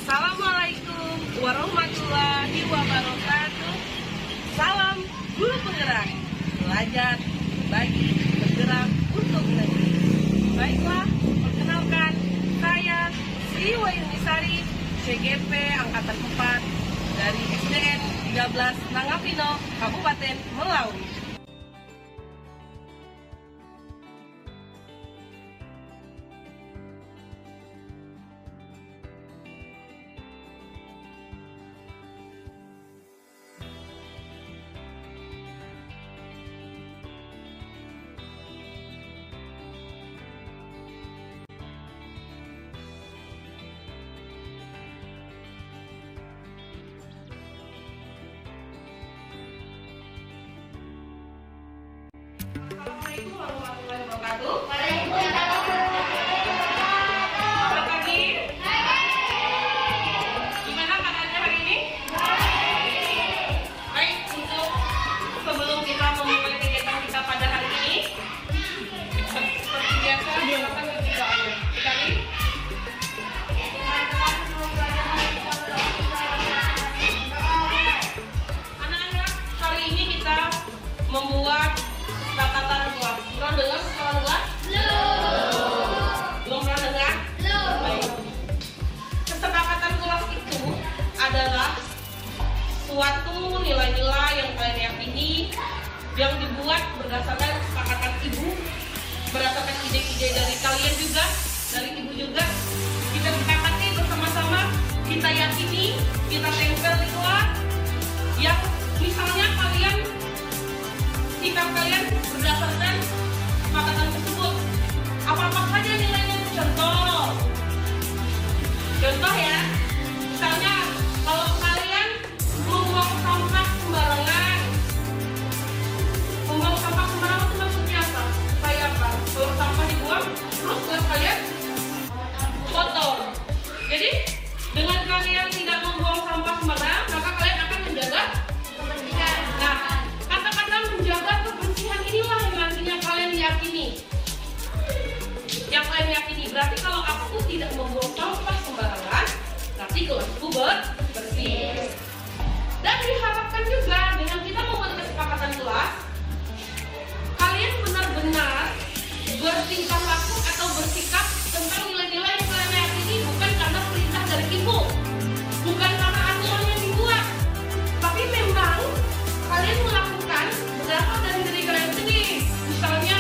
Assalamualaikum warahmatullahi wabarakatuh. Salam guru penggerak, belajar, berbagi, bergerak untuk negeri. Baiklah, perkenalkan, saya Sri Wayunisari, CGP Angkatan 4 dari SDN 13 Nangapino, Kabupaten Melawi. Assalamualaikum warahmatullahi wabarakatuh. Selamat pagi. Gimana keadaannya hari ini? Baik, untuk sebelum kita memulai kegiatan kita pada hari ini, seperti biasa kita akan berbicara. Sekali. Anak-anak, hari ini kita membuat kesepakatan kelas. Pernah dengar kesepakatan kelas? Belum pernah dengar? Baik. Kesepakatan kelas itu adalah suatu nilai-nilai yang kalian yakini, yang dibuat berdasarkan kesepakatan ibu, berdasarkan ide-ide dari kalian juga, dari ibu juga. Kita sepakati bersama-sama, kita yakini, kita tempel di kelas. Yang misalnya kalian, sikap kalian berdasarkan kesepakatan tersebut. Apa-apa saja nilainya? Contoh ya, misalnya kalau kalian membuang sampah sembarangan, itu maksudnya apa? Supaya apa? Kalau sampah dibuang, terus kelas kalian kotor. Jadi dengan kalian tidak membuang sampah sembarangan, maka kalian akan menjaga kebersihan. Nah, kata-kata menjaga kebersihan inilah yang nantinya kalian yakini. Yang kalian yakini berarti kalau aku tidak membuang sampah sembarangan, berarti kelasku bersih. Dan diharapkan juga dengan kita membuat kesepakatan kelas, kalian benar-benar bertingkah laku atau bersikap tentang nilai-nilai yang kalian yakini, bukan karena perintah dari ibu, bukan karena aturan yang dibuat, tapi memang kalian melakukan berdasar dari diri kalian sendiri. Misalnya,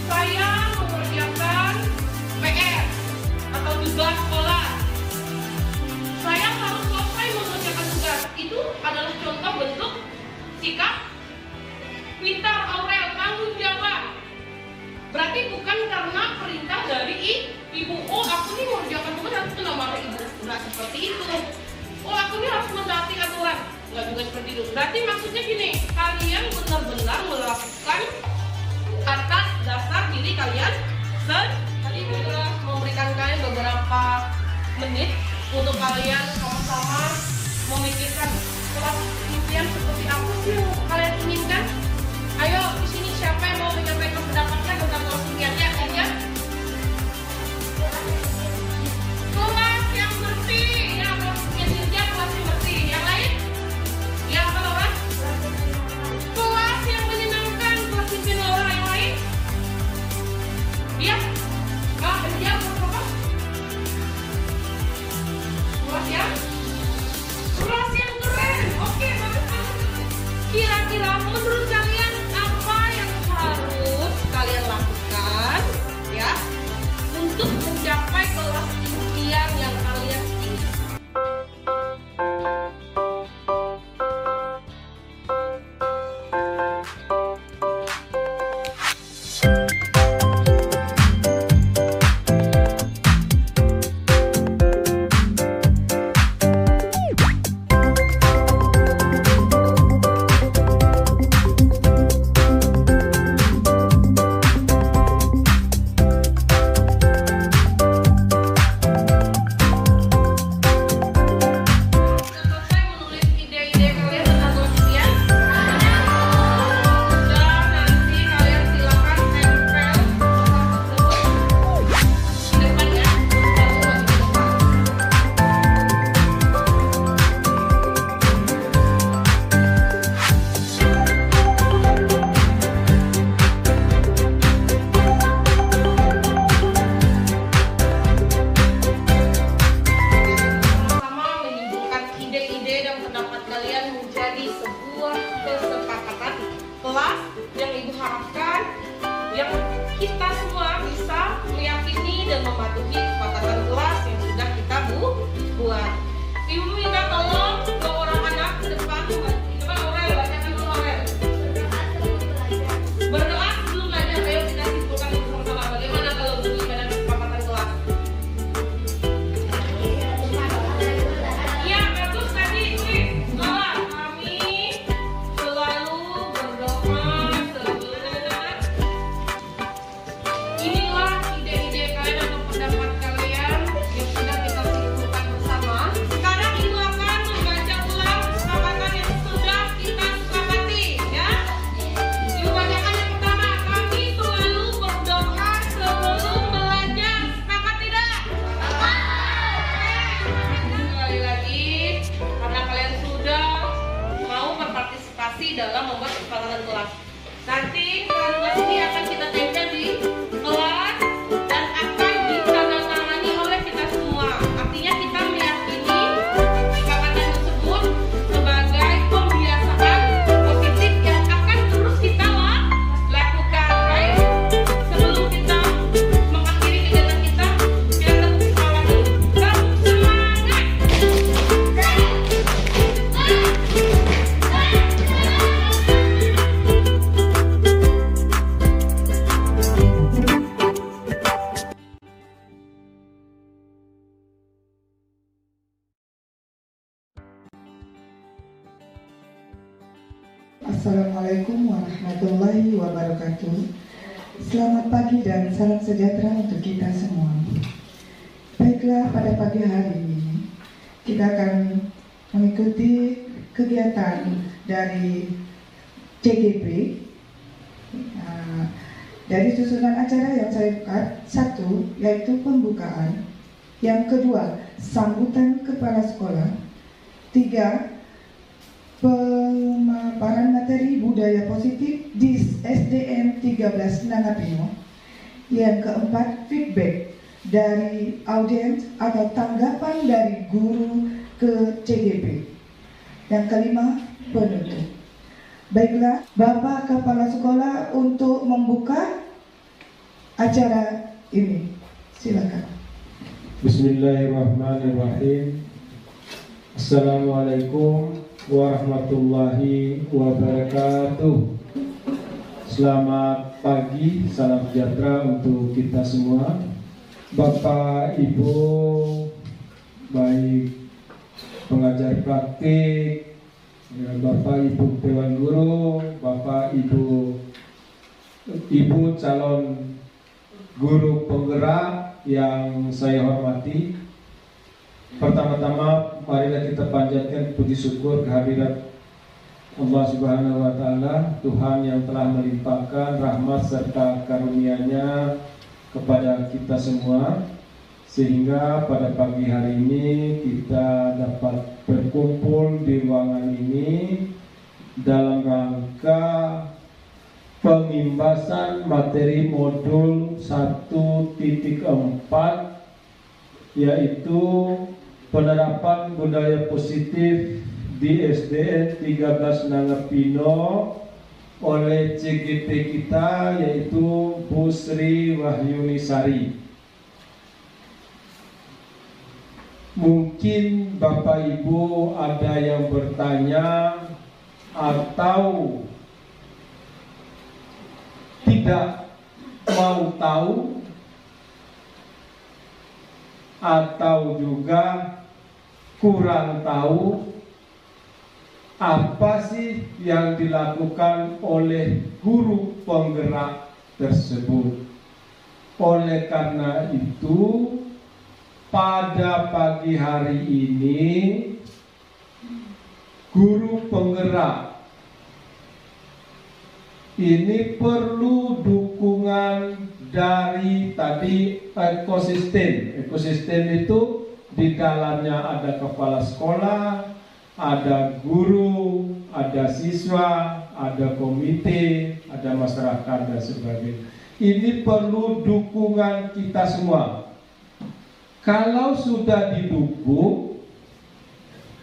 saya mengerjakan PR atau tugas sekolah. Saya harus selesai mengerjakan tugas. Itu adalah contoh bentuk sikap pintar, Aurel, tanggung jawab. Berarti bukan karena perintah dari ibu. Oh, aku nih mengerjakan tugas, aku kena marah ibu. Nggak seperti itu. Oh, aku nih harus mentaati aturan. Nggak juga seperti itu. Berarti maksudnya gini, kalian benar-benar melakukan atas dasar diri kalian sendiri. Tadi sudah memberikan kalian beberapa menit untuk kalian sama-sama memikirkan kelas impian seperti apa sih yang kalian inginkan. Ayo di sini siapa yang mau menyampaikan pendapatnya tentang kelas impiannya? Ya, kelas yang bersih. Ya, kelas impian kelas yang bersih. Yang lain? Ya, apa Laura? Kelas yang menyenangkan, kelas impian Laura. Yang lain? Ya, kerja apa? Kelas yang keren. Oke, bagus banget. Kira-kira menurut kalian apa yang harus kalian lakukan ya untuk mencapai kelas impian yang kalian ingin? dan mematuhi kesepakatan kelas yang sudah kita buat. Ibu minta tolong ke orang anak ke depan, coba Aurel, bacakan dulu Aurel. Berdoa sebelum belajar. Ayo kita simpulkan bersama-sama. Bagaimana kalau bunyi pada kesepakatan kelas? Iya, bagus tadi. Sekolah kami selalu berdoa sebelum. Inilah ide-ide kalian atau pendapat kalian yang sudah kita simpulkan bersama. Sekarang Ibu akan membaca ulang kesepakatan yang sudah kita sepakati, ya. Ibu bacakan yang pertama. Kami selalu berdoa sebelum belajar. Sepakat tidak? Sekali lagi, karena kalian sudah mau berpartisipasi dalam membuat kesepakatan kelas. Nanti kelas ini akan kita tempel di kelas dan akan ditandatangani oleh kita semua. Artinya kita meyakini kesepakatan tersebut sebagai pembiasaan positif yang akan terus kita lakukan. Baik, sebelum kita mengakhiri kegiatan kita tepuk tangan dulu. Semangat! Assalamualaikum warahmatullahi wabarakatuh. Selamat pagi dan salam sejahtera untuk kita semua. Baiklah, pada pagi hari ini kita akan mengikuti kegiatan dari CGP. Dari susunan acara yang saya buat, satu yaitu pembukaan, yang kedua sambutan kepala sekolah, tiga pemaparan materi budaya positif di SDN 13 Nangapino. Yang keempat, feedback dari audiens atau tanggapan dari guru ke CGP. Yang kelima, penutup. Baiklah, Bapak Kepala Sekolah untuk membuka acara ini. Silakan. Bismillahirrahmanirrahim. Assalamualaikum warahmatullahi wabarakatuh. Selamat pagi, salam sejahtera untuk kita semua. Bapak, Ibu, baik pengajar praktik, Bapak, Ibu Dewan Guru, Bapak, Ibu calon guru penggerak yang saya hormati. Pertama-tama marilah kita panjatkan puji syukur kehadirat Allah Subhanahu wa Ta'ala, Tuhan yang telah melimpahkan rahmat serta karunia-Nya kepada kita semua, sehingga pada pagi hari ini kita dapat berkumpul di ruangan ini dalam rangka pengimbasan materi modul 1.4, yaitu penerapan budaya positif di SDN 13 Nangapino oleh CGP kita, yaitu Bu Sri Wahyunisari. Mungkin Bapak Ibu ada yang bertanya atau tidak mau tahu, atau juga kurang tahu apa sih yang dilakukan oleh guru penggerak tersebut. Oleh karena itu, pada pagi hari ini guru penggerak ini perlu dukungan dari tadi ekosistem. Ekosistem itu di dalamnya ada kepala sekolah, ada guru, ada siswa, ada komite, ada masyarakat dan sebagainya. Ini perlu dukungan kita semua. Kalau sudah didukung,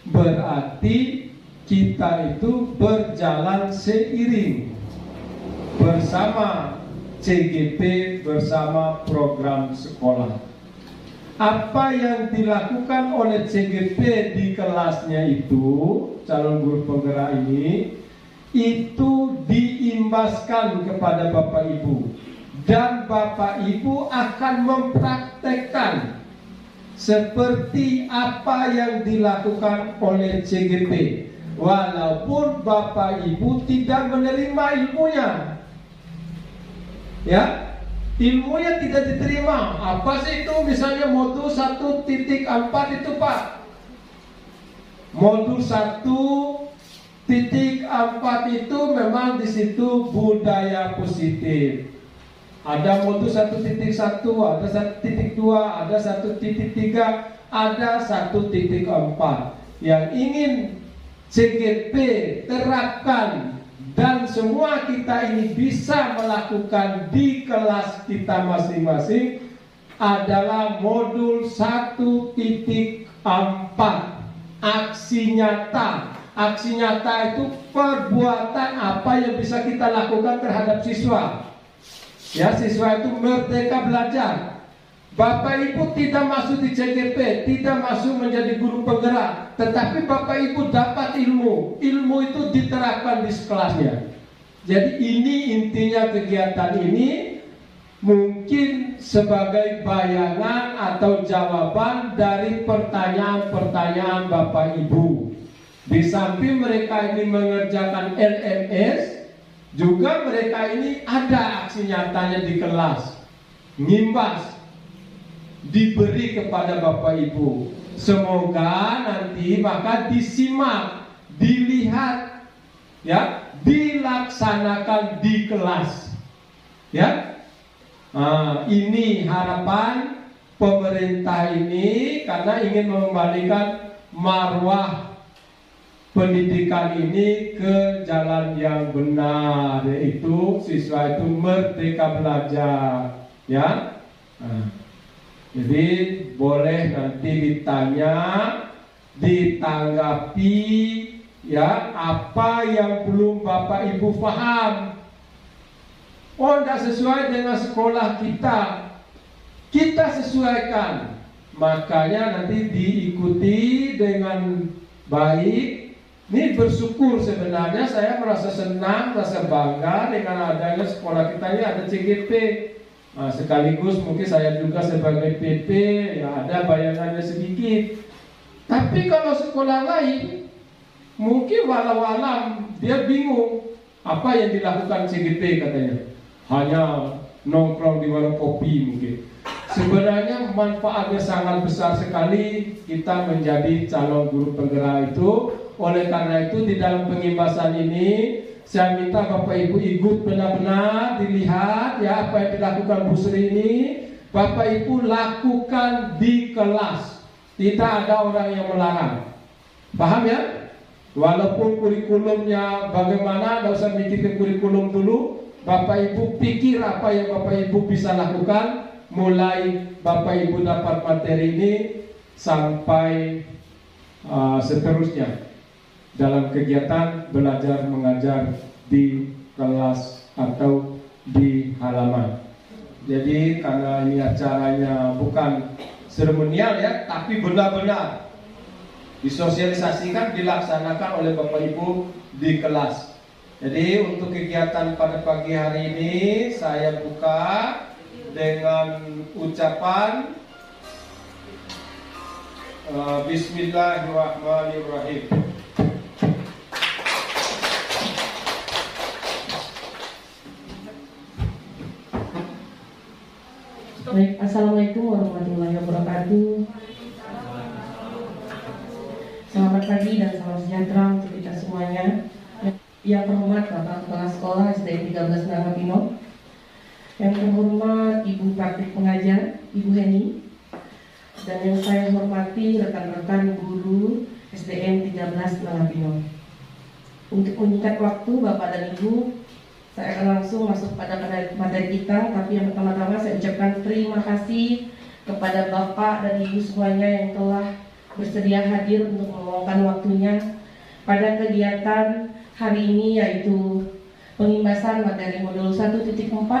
berarti kita itu berjalan seiring bersama CGP bersama program sekolah. Apa yang dilakukan oleh CGP di kelasnya itu, calon guru penggerak ini, itu diimbaskan kepada Bapak Ibu. Dan Bapak Ibu akan mempraktekkan seperti apa yang dilakukan oleh CGP. Walaupun Bapak Ibu tidak menerima ilmunya. Ya, ilmunya tidak diterima. Apa sih itu? Misalnya modul 1.4 itu Pak. Modul 1.4 itu memang di situ budaya positif. Ada modul 1.1, ada 1.2, ada 1.3, ada 1.4. Yang ingin CGP terapkan dan semua kita ini bisa melakukan di kelas kita masing-masing adalah modul 1.4, aksi nyata. Aksi nyata itu perbuatan apa yang bisa kita lakukan terhadap siswa. Ya, siswa itu merdeka belajar. Bapak Ibu tidak masuk di CGP, tidak masuk menjadi guru penggerak, tetapi Bapak Ibu dapat ilmu. Ilmu itu diterapkan di kelasnya. Jadi ini intinya kegiatan ini mungkin sebagai bayangan atau jawaban dari pertanyaan-pertanyaan Bapak Ibu. Di samping mereka ini mengerjakan LMS, juga mereka ini ada aksi nyatanya di kelas. Ngimbas diberi kepada Bapak Ibu. Semoga nanti maka disimak, dilihat, ya, dilaksanakan di kelas. Ya, ini harapan pemerintah ini karena ingin mengembalikan marwah pendidikan ini ke jalan yang benar, yaitu siswa itu merdeka belajar. Ya. Jadi boleh nanti ditanya, ditanggapi, ya, apa yang belum Bapak Ibu paham. Oh, tidak sesuai dengan sekolah kita sesuaikan. Makanya nanti diikuti dengan baik. Ini bersyukur sebenarnya, saya merasa senang, merasa bangga dengan adanya sekolah kita ini ada CGP. Nah, sekaligus mungkin saya juga sebagai PP, ya ada bayangannya sedikit. Tapi kalau sekolah lain, mungkin walau-alam dia bingung apa yang dilakukan CGP katanya. Hanya nongkrong di warung kopi mungkin. Sebenarnya manfaatnya sangat besar sekali kita menjadi calon guru penggerak itu. Oleh karena itu di dalam pengimbasan ini saya minta Bapak Ibu ikut benar-benar dilihat ya apa yang dilakukan Bu Sri ini. Bapak Ibu lakukan di kelas. Tidak ada orang yang melarang. Paham ya? Walaupun kurikulumnya bagaimana, tidak usah mikir ke kurikulum dulu. Bapak Ibu pikir apa yang Bapak Ibu bisa lakukan. Mulai Bapak Ibu dapat materi ini sampai seterusnya dalam kegiatan belajar mengajar di kelas atau di halaman. Jadi karena ini acaranya bukan seremonial ya, tapi benar-benar disosialisasikan, dilaksanakan oleh Bapak Ibu di kelas. Jadi untuk kegiatan pada pagi hari ini saya buka dengan ucapan Bismillahirrahmanirrahim. Baik, Assalamualaikum warahmatullahi wabarakatuh. Selamat pagi dan salam sejahtera untuk kita semuanya. Yang terhormat Bapak Kepala Sekolah SDN 13 Narapino, yang terhormat Ibu Praktik Pengajar Ibu Heni, dan yang saya hormati rekan-rekan guru SDN 13 Narapino. Untuk menyingkat waktu Bapak dan Ibu, saya akan langsung masuk pada materi kita. Tapi yang pertama-tama saya ucapkan terima kasih kepada Bapak dan Ibu semuanya yang telah bersedia hadir untuk meluangkan waktunya pada kegiatan hari ini, yaitu pengimbasan materi modul 1.4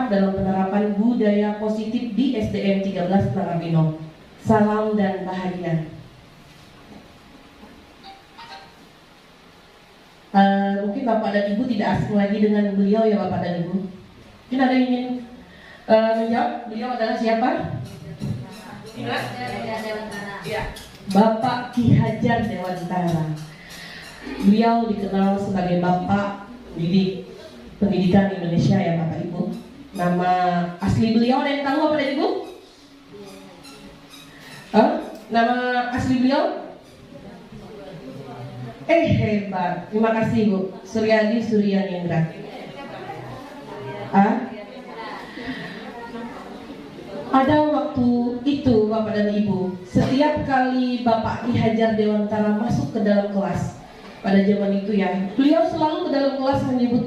dalam penerapan budaya positif di SDN 13 Nangapino. Salam dan bahagia. Mungkin Bapak dan Ibu tidak asing lagi dengan beliau ya Bapak dan Ibu. Mungkin ada yang ingin menjawab, beliau adalah siapa? Ya. Bapak Ki Hajar Dewantara. Beliau dikenal sebagai Bapak Pendidikan Indonesia ya Bapak Ibu. Nama asli beliau ada yang tahu apa Ibu? Nama asli beliau? Hebat. Terima kasih Bu. Suryadi Suryanindra. Ada waktu itu Bapak dan Ibu, setiap kali Bapak Ki Hajar Dewantara masuk ke dalam kelas pada zaman itu ya, beliau selalu ke dalam kelas menyebut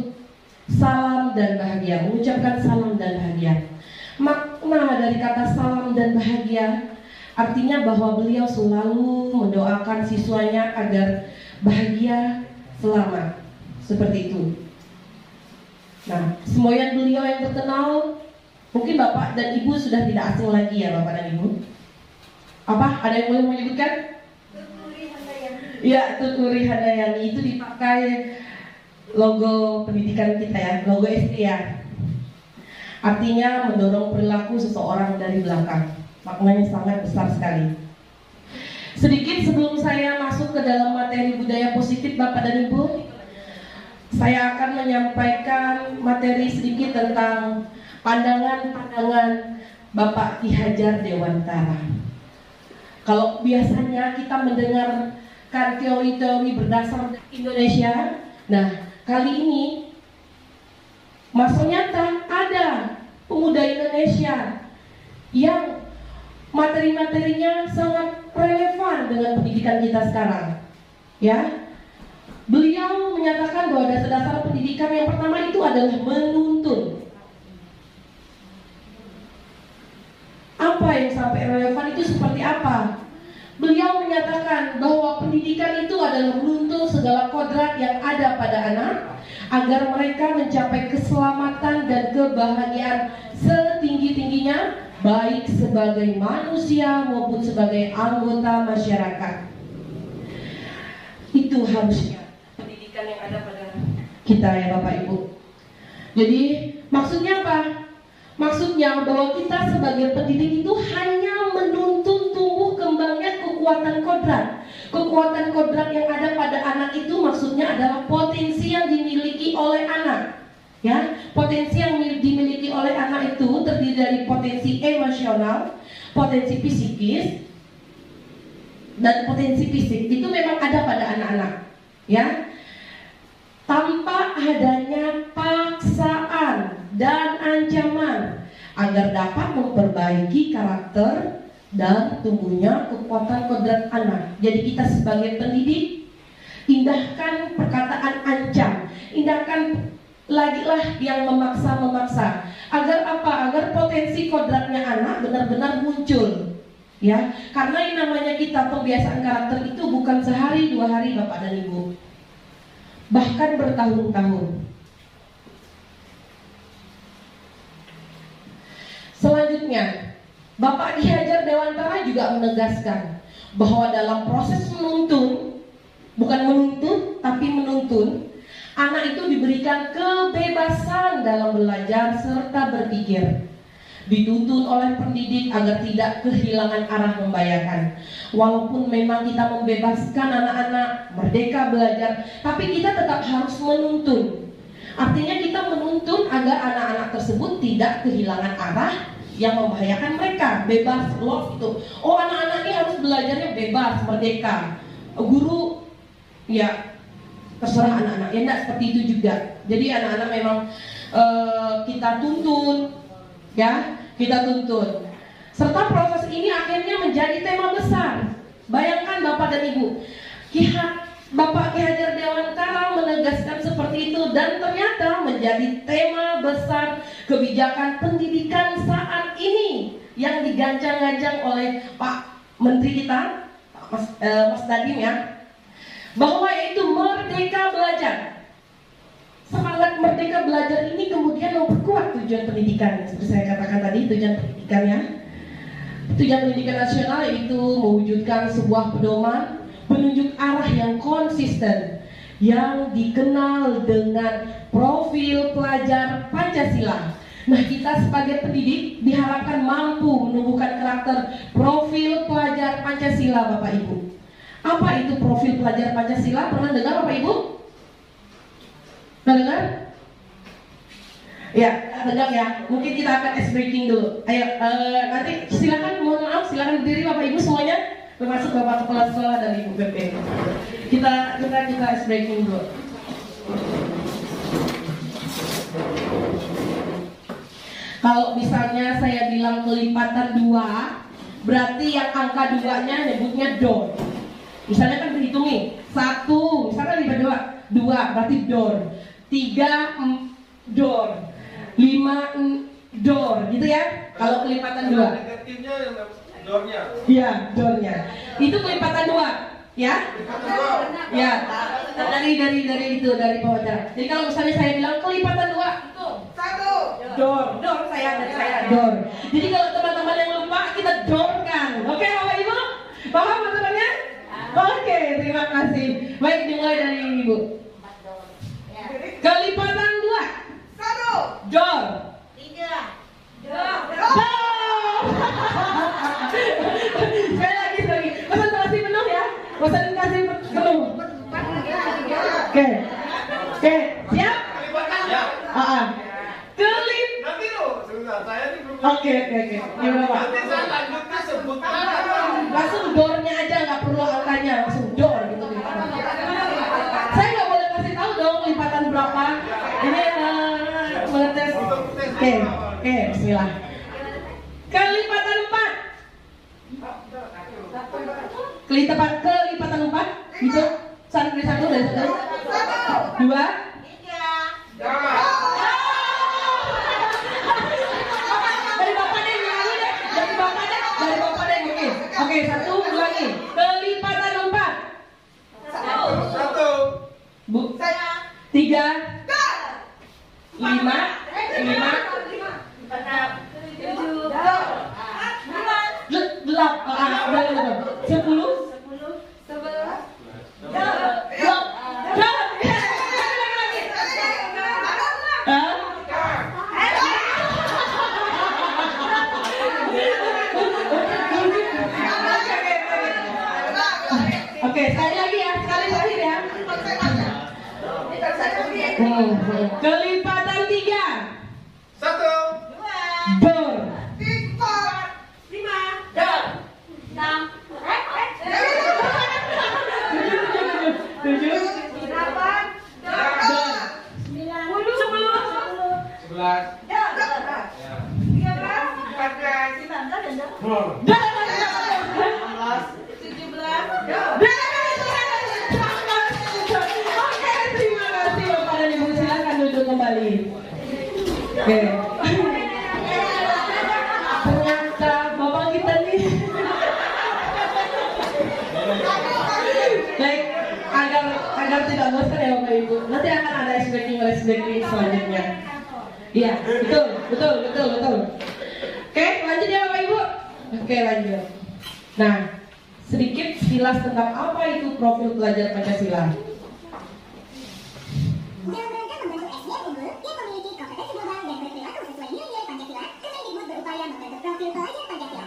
salam dan bahagia, mengucapkan salam dan bahagia. Makna dari kata salam dan bahagia artinya bahwa beliau selalu mendoakan siswanya agar bahagia selamat, seperti itu. Nah, semboyan beliau yang terkenal mungkin Bapak dan Ibu sudah tidak asing lagi ya Bapak dan Ibu. Apa? Ada yang boleh menyebutkan? Ya, Tuturi Handayani itu dipakai logo pendidikan kita ya, logo SD ya. Artinya mendorong perilaku seseorang dari belakang. Maknanya sangat besar sekali. Sedikit sebelum saya masuk ke dalam materi budaya positif Bapak dan Ibu, saya akan menyampaikan materi sedikit tentang pandangan-pandangan Bapak Ki Hajar Dewantara. Kalau biasanya kita mendengarkan teori-teori berdasar Indonesia, nah kali ini masa nyata ada pemuda Indonesia yang materi-materinya sangat relevan dengan pendidikan kita sekarang. Ya, beliau menyatakan bahwa dasar-dasar pendidikan yang pertama itu adalah menuntun. Apa yang sampai relevan itu seperti apa? Beliau menyatakan bahwa pendidikan itu adalah menuntun segala kodrat yang ada pada anak agar mereka mencapai keselamatan dan kebahagiaan setinggi-tingginya, baik sebagai manusia maupun sebagai anggota masyarakat. Itu harusnya pendidikan yang ada pada kita ya Bapak Ibu. Jadi maksudnya apa? Maksudnya bahwa kita sebagai pendidik itu hanya menuntun tumbuh kembangnya kekuatan kodrat. Kekuatan kodrat yang ada pada anak itu maksudnya adalah potensi yang dimiliki oleh anak. Ya, potensi yang dimiliki oleh anak itu terdiri dari potensi emosional, potensi psikis, dan potensi fisik. Itu memang ada pada anak-anak. Ya, tanpa adanya paksaan dan ancaman agar dapat memperbaiki karakter dan tumbuhnya kekuatan kodrat anak. Jadi kita sebagai pendidik, indahkan perkataan ancam, indahkan lagilah yang memaksa-memaksa. Agar apa? Agar potensi kodratnya anak benar-benar muncul. Ya, karena yang namanya kita pembiasaan karakter itu bukan sehari dua hari Bapak dan Ibu, bahkan bertahun-tahun. Selanjutnya, Bapak Ki Hajar Dewantara juga menegaskan bahwa dalam proses menuntun, bukan menuntut tapi menuntun, anak itu diberikan kebebasan dalam belajar serta berpikir. Dituntun oleh pendidik agar tidak kehilangan arah membahayakan. Walaupun memang kita membebaskan anak-anak merdeka belajar, tapi kita tetap harus menuntun. Artinya kita menuntun agar anak-anak tersebut tidak kehilangan arah yang membahayakan mereka. Bebas, love itu. Oh, anak-anak ini harus belajarnya bebas, merdeka. Guru, ya terserah anak-anak. Ya enggak seperti itu juga. Jadi anak-anak memang kita tuntun, ya kita tuntun. Serta proses ini akhirnya menjadi tema besar. Bayangkan Bapak dan Ibu, Bapak Ki Hajar Dewantara menegaskan seperti itu, dan ternyata menjadi tema besar kebijakan pendidikan saat ini yang digancang-gancang oleh Pak Menteri kita, Mas Nadiem ya, bahwa yaitu merdeka belajar. Semangat semangat merdeka belajar ini kemudian memperkuat tujuan pendidikan. Seperti saya katakan tadi, tujuan pendidikannya, tujuan pendidikan nasional yaitu mewujudkan sebuah pedoman, penunjuk arah yang konsisten, yang dikenal dengan profil pelajar Pancasila. Nah, kita sebagai pendidik diharapkan mampu menumbuhkan karakter profil pelajar Pancasila, Bapak Ibu. Apa itu profil pelajar Pancasila? Pernah dengar Bapak Ibu? Pernah dengar? Ya, dengar ya. Mungkin kita akan ice breaking dulu. Ayo, nanti silakan, mohon maaf, silakan berdiri Bapak Ibu semuanya, termasuk Bapak Kepala Sekolah dan Ibu PP. Kita ice breaking dulu. Kalau misalnya saya bilang kelipatan 2, berarti yang angka 2-nya nyebutnya dor. Misalnya kan berhitung nih, 1, misalnya lipat 2 berarti dor, 3 dor, 5 dor, gitu ya. Kalau kelipatan 2. Negatifnya yang dornya. Iya, dornya. Itu kelipatan 2, ya? Ya. Dari pewawancara. Jadi kalau misalnya saya bilang kelipatan 2, itu 1 dor dari saya dor. Jadi kalau teman-teman yang lupa kita dorkan. Oke, Bapak Ibu? Paham teman-temannya? Oke, terima kasih. Baik, dimulai dari Ibu. Kelipatan 2. 1 dor. 3 dor. Sekali lagi. Konsentrasi penuh ya. Konsentrasi penuh. Oke. Siap? Nanti loh, sebentar, saya nih belum. Oke. Gimana Pak? Nanti saya lanjutnya sebutkan. Langsung dornya aja, nggak perlu angkanya, langsung dor gitu. Saya nggak boleh kasih tahu dong lipatan berapa. Ini mengetes. Oke, bismillah. Kelipatan 4. Kelipatan 4. Itu dari 1 dari 1. 2 Dari Bapak deh, dari Bapak deh mungkin. Oke, 1, 2 nih. Kelipatan 4. 1 Bu. 3 5 Oke, sekali lagi ya, sekali terakhir ya. Kelipatan 3. 1 Dor. 7 kembali. Oke. Ternyata bapak kita nih. Baik, agar tidak bosan ya Bapak Ibu. Nanti akan ada ice breaking selanjutnya. Iya, betul. Oke, lanjut ya Bapak Ibu. Oke, lanjut. Nah, sedikit sekilas tentang apa itu profil pelajar Pancasila. Dalam rangka membentuk SDM unggul yang memiliki kompetensi global dan berperilaku sesuai nilai-nilai Pancasila, Kemendikbud berupaya membentuk profil pelajar Pancasila.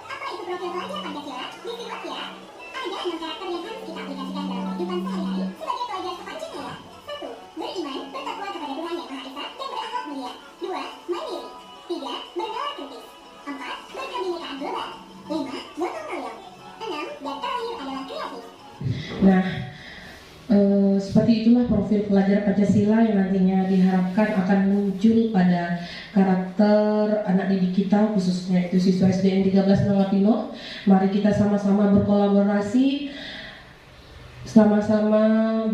Apa itu profil pelajar Pancasila? Disimak ya. Ada 6 karakter yang harus kita aplikasikan dalam kehidupan sehari-hari sebagai pelajar sepancasila. 1. Beriman, bertakwa kepada Tuhan Yang Maha Esa dan berakhlak mulia. 2. Mandiri. 3. Bernalar kritis. 4. Berkebinekaan global. 5. Gotong royong. 6. Dan terakhir adalah kreatif. Nah, seperti itulah profil pelajar Pancasila yang nantinya diharapkan akan muncul pada karakter anak didik kita, khususnya itu siswa SDN 13 Nangapino. Mari kita sama-sama berkolaborasi, sama-sama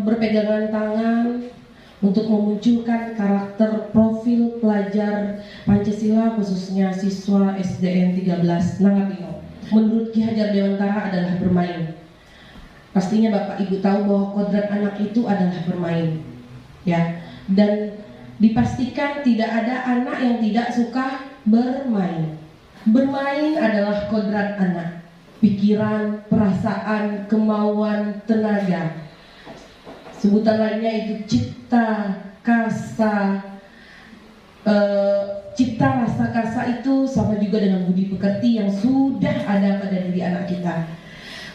berpegangan tangan untuk memunculkan karakter profil pelajar Pancasila, khususnya siswa SDN 13 Nangapino. Menurut Ki Hajar Dewantara adalah bermain. Pastinya Bapak Ibu tahu bahwa kodrat anak itu adalah bermain, ya. dan dipastikan tidak ada anak yang tidak suka bermain. Bermain adalah kodrat anak, pikiran, perasaan, kemauan, tenaga. Sebutan lainnya itu cipta kasa. Cipta rasa kasa itu sama juga dengan budi pekerti yang sudah ada pada diri anak kita.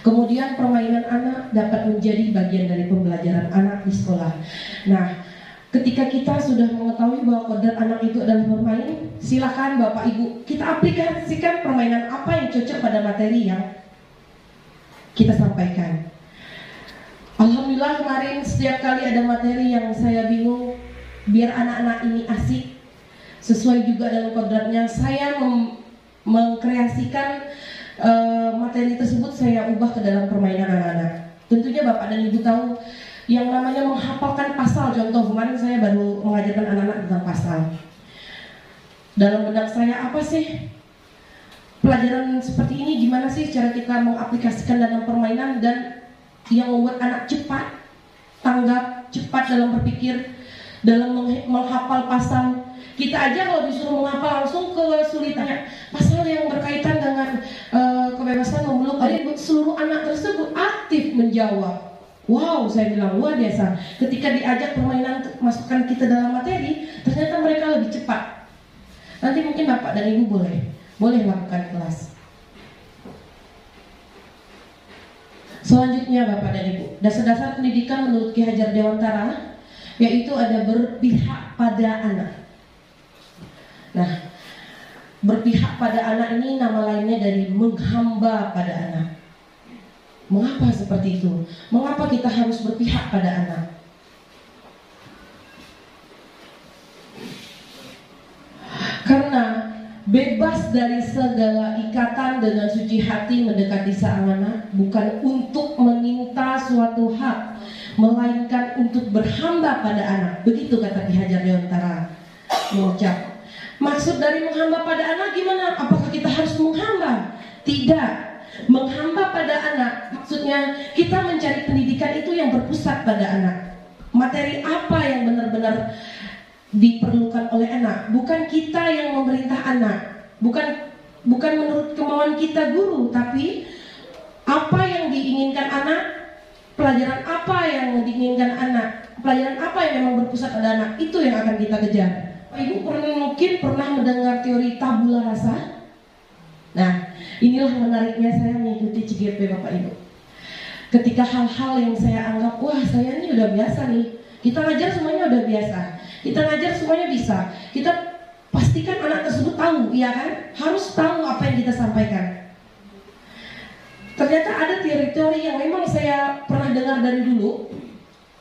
Kemudian permainan anak dapat menjadi bagian dari pembelajaran anak di sekolah. Nah, ketika kita sudah mengetahui bahwa kodrat anak itu adalah bermain, silakan Bapak Ibu kita aplikasikan permainan apa yang cocok pada materi yang kita sampaikan. Alhamdulillah kemarin setiap kali ada materi yang saya bingung, biar anak-anak ini asik, sesuai juga dengan kodratnya, saya mengkreasikan materi tersebut, saya ubah ke dalam permainan anak-anak. Tentunya Bapak dan Ibu tahu yang namanya menghafalkan pasal. Contoh kemarin saya baru mengajarkan anak-anak tentang pasal. Dalam benak saya, apa sih pelajaran seperti ini, gimana sih cara kita mengaplikasikan dalam permainan dan yang membuat anak cepat tanggap, cepat dalam berpikir, dalam menghafal pasal. Kita aja kalau disuruh menghafal langsung kesulitannya. Pasal yang berkaitan dengan kebebasan memeluk, seluruh anak tersebut aktif menjawab. Wow, saya bilang luar biasa. Ketika diajak permainan masukkan kita dalam materi, ternyata mereka lebih cepat. Nanti mungkin Bapak dan Ibu boleh lakukan kelas. Selanjutnya Bapak dan Ibu, dasar-dasar pendidikan menurut Ki Hajar Dewantara, yaitu ada berpihak pada anak. Nah, berpihak pada anak ini nama lainnya dari menghamba pada anak. Mengapa seperti itu? Mengapa kita harus berpihak pada anak? Karena bebas dari segala ikatan dengan suci hati mendekati sang anak, bukan untuk meminta suatu hak, melainkan untuk berhamba pada anak. Begitu kata Ki Hajar Dewantara mengucap. Maksud dari menghamba pada anak gimana? Apakah kita harus menghamba? Tidak. Menghamba pada anak maksudnya kita mencari pendidikan itu yang berpusat pada anak. Materi apa yang benar-benar diperlukan oleh anak, bukan kita yang memerintah anak, bukan menurut kemauan kita guru, tapi apa yang diinginkan anak, pelajaran apa yang diinginkan anak, pelajaran apa yang memang berpusat pada anak, itu yang akan kita kejar. Ibu mungkin pernah mendengar teori tabula rasa. Nah, inilah menariknya saya mengikuti CGP Bapak Ibu. Ketika hal-hal yang saya anggap, wah saya ini udah biasa nih, kita ngajar semuanya udah biasa, kita ngajar semuanya bisa, kita pastikan anak tersebut tahu, ya kan? Harus tahu apa yang kita sampaikan. Ternyata ada teori-teori yang memang saya pernah dengar dari dulu.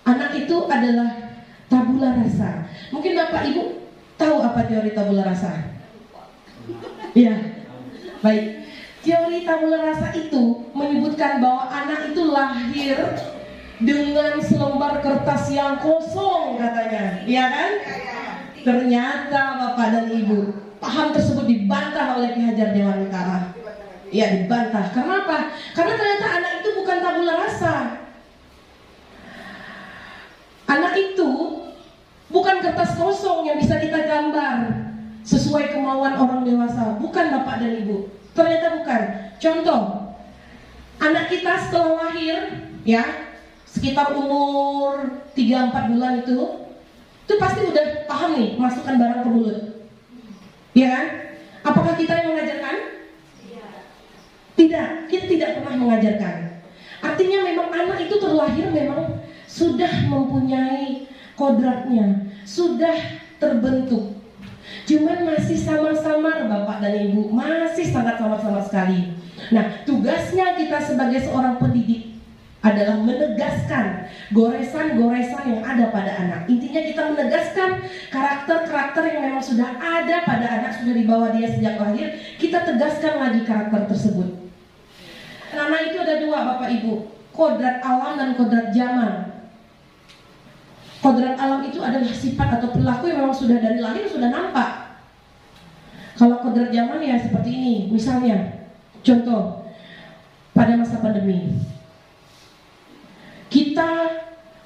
Anak itu adalah tabula rasa. Mungkin Bapak Ibu tahu apa teori tabula rasa? Iya, baik. Teori tabula rasa itu menyebutkan bahwa anak itu lahir dengan selembar kertas yang kosong katanya, iya kan? Ternyata Bapak dan Ibu, paham tersebut dibantah oleh Ki Hajar Dewantara. Ya, dibantah. Kenapa? Karena ternyata anak itu bukan tabula rasa. Anak itu bukan kertas kosong yang bisa kita gambar sesuai kemauan orang dewasa. Bukan Bapak dan Ibu. Ternyata bukan. Contoh, anak kita setelah lahir, ya, sekitar umur 3-4 bulan itu pasti udah paham nih masukkan barang ke mulut, ya kan? Apakah kita yang mengajarkan? Tidak, kita tidak pernah mengajarkan. Artinya memang anak itu terlahir memang sudah mempunyai kodratnya, sudah terbentuk. Cuman masih samar-samar Bapak dan Ibu, masih sangat samar-samar sekali. Nah, tugasnya kita sebagai seorang pendidik adalah menegaskan goresan-goresan yang ada pada anak. Intinya kita menegaskan karakter-karakter yang memang sudah ada pada anak, sudah dibawa dia sejak lahir. Kita tegaskan lagi karakter tersebut. Anak itu ada dua Bapak Ibu, kodrat alam dan kodrat zaman. Kodrat alam itu adalah sifat atau perilaku yang memang sudah dari lahir sudah nampak. Kalau kodrat zaman ya seperti ini. Misalnya, contoh pada masa pandemi, kita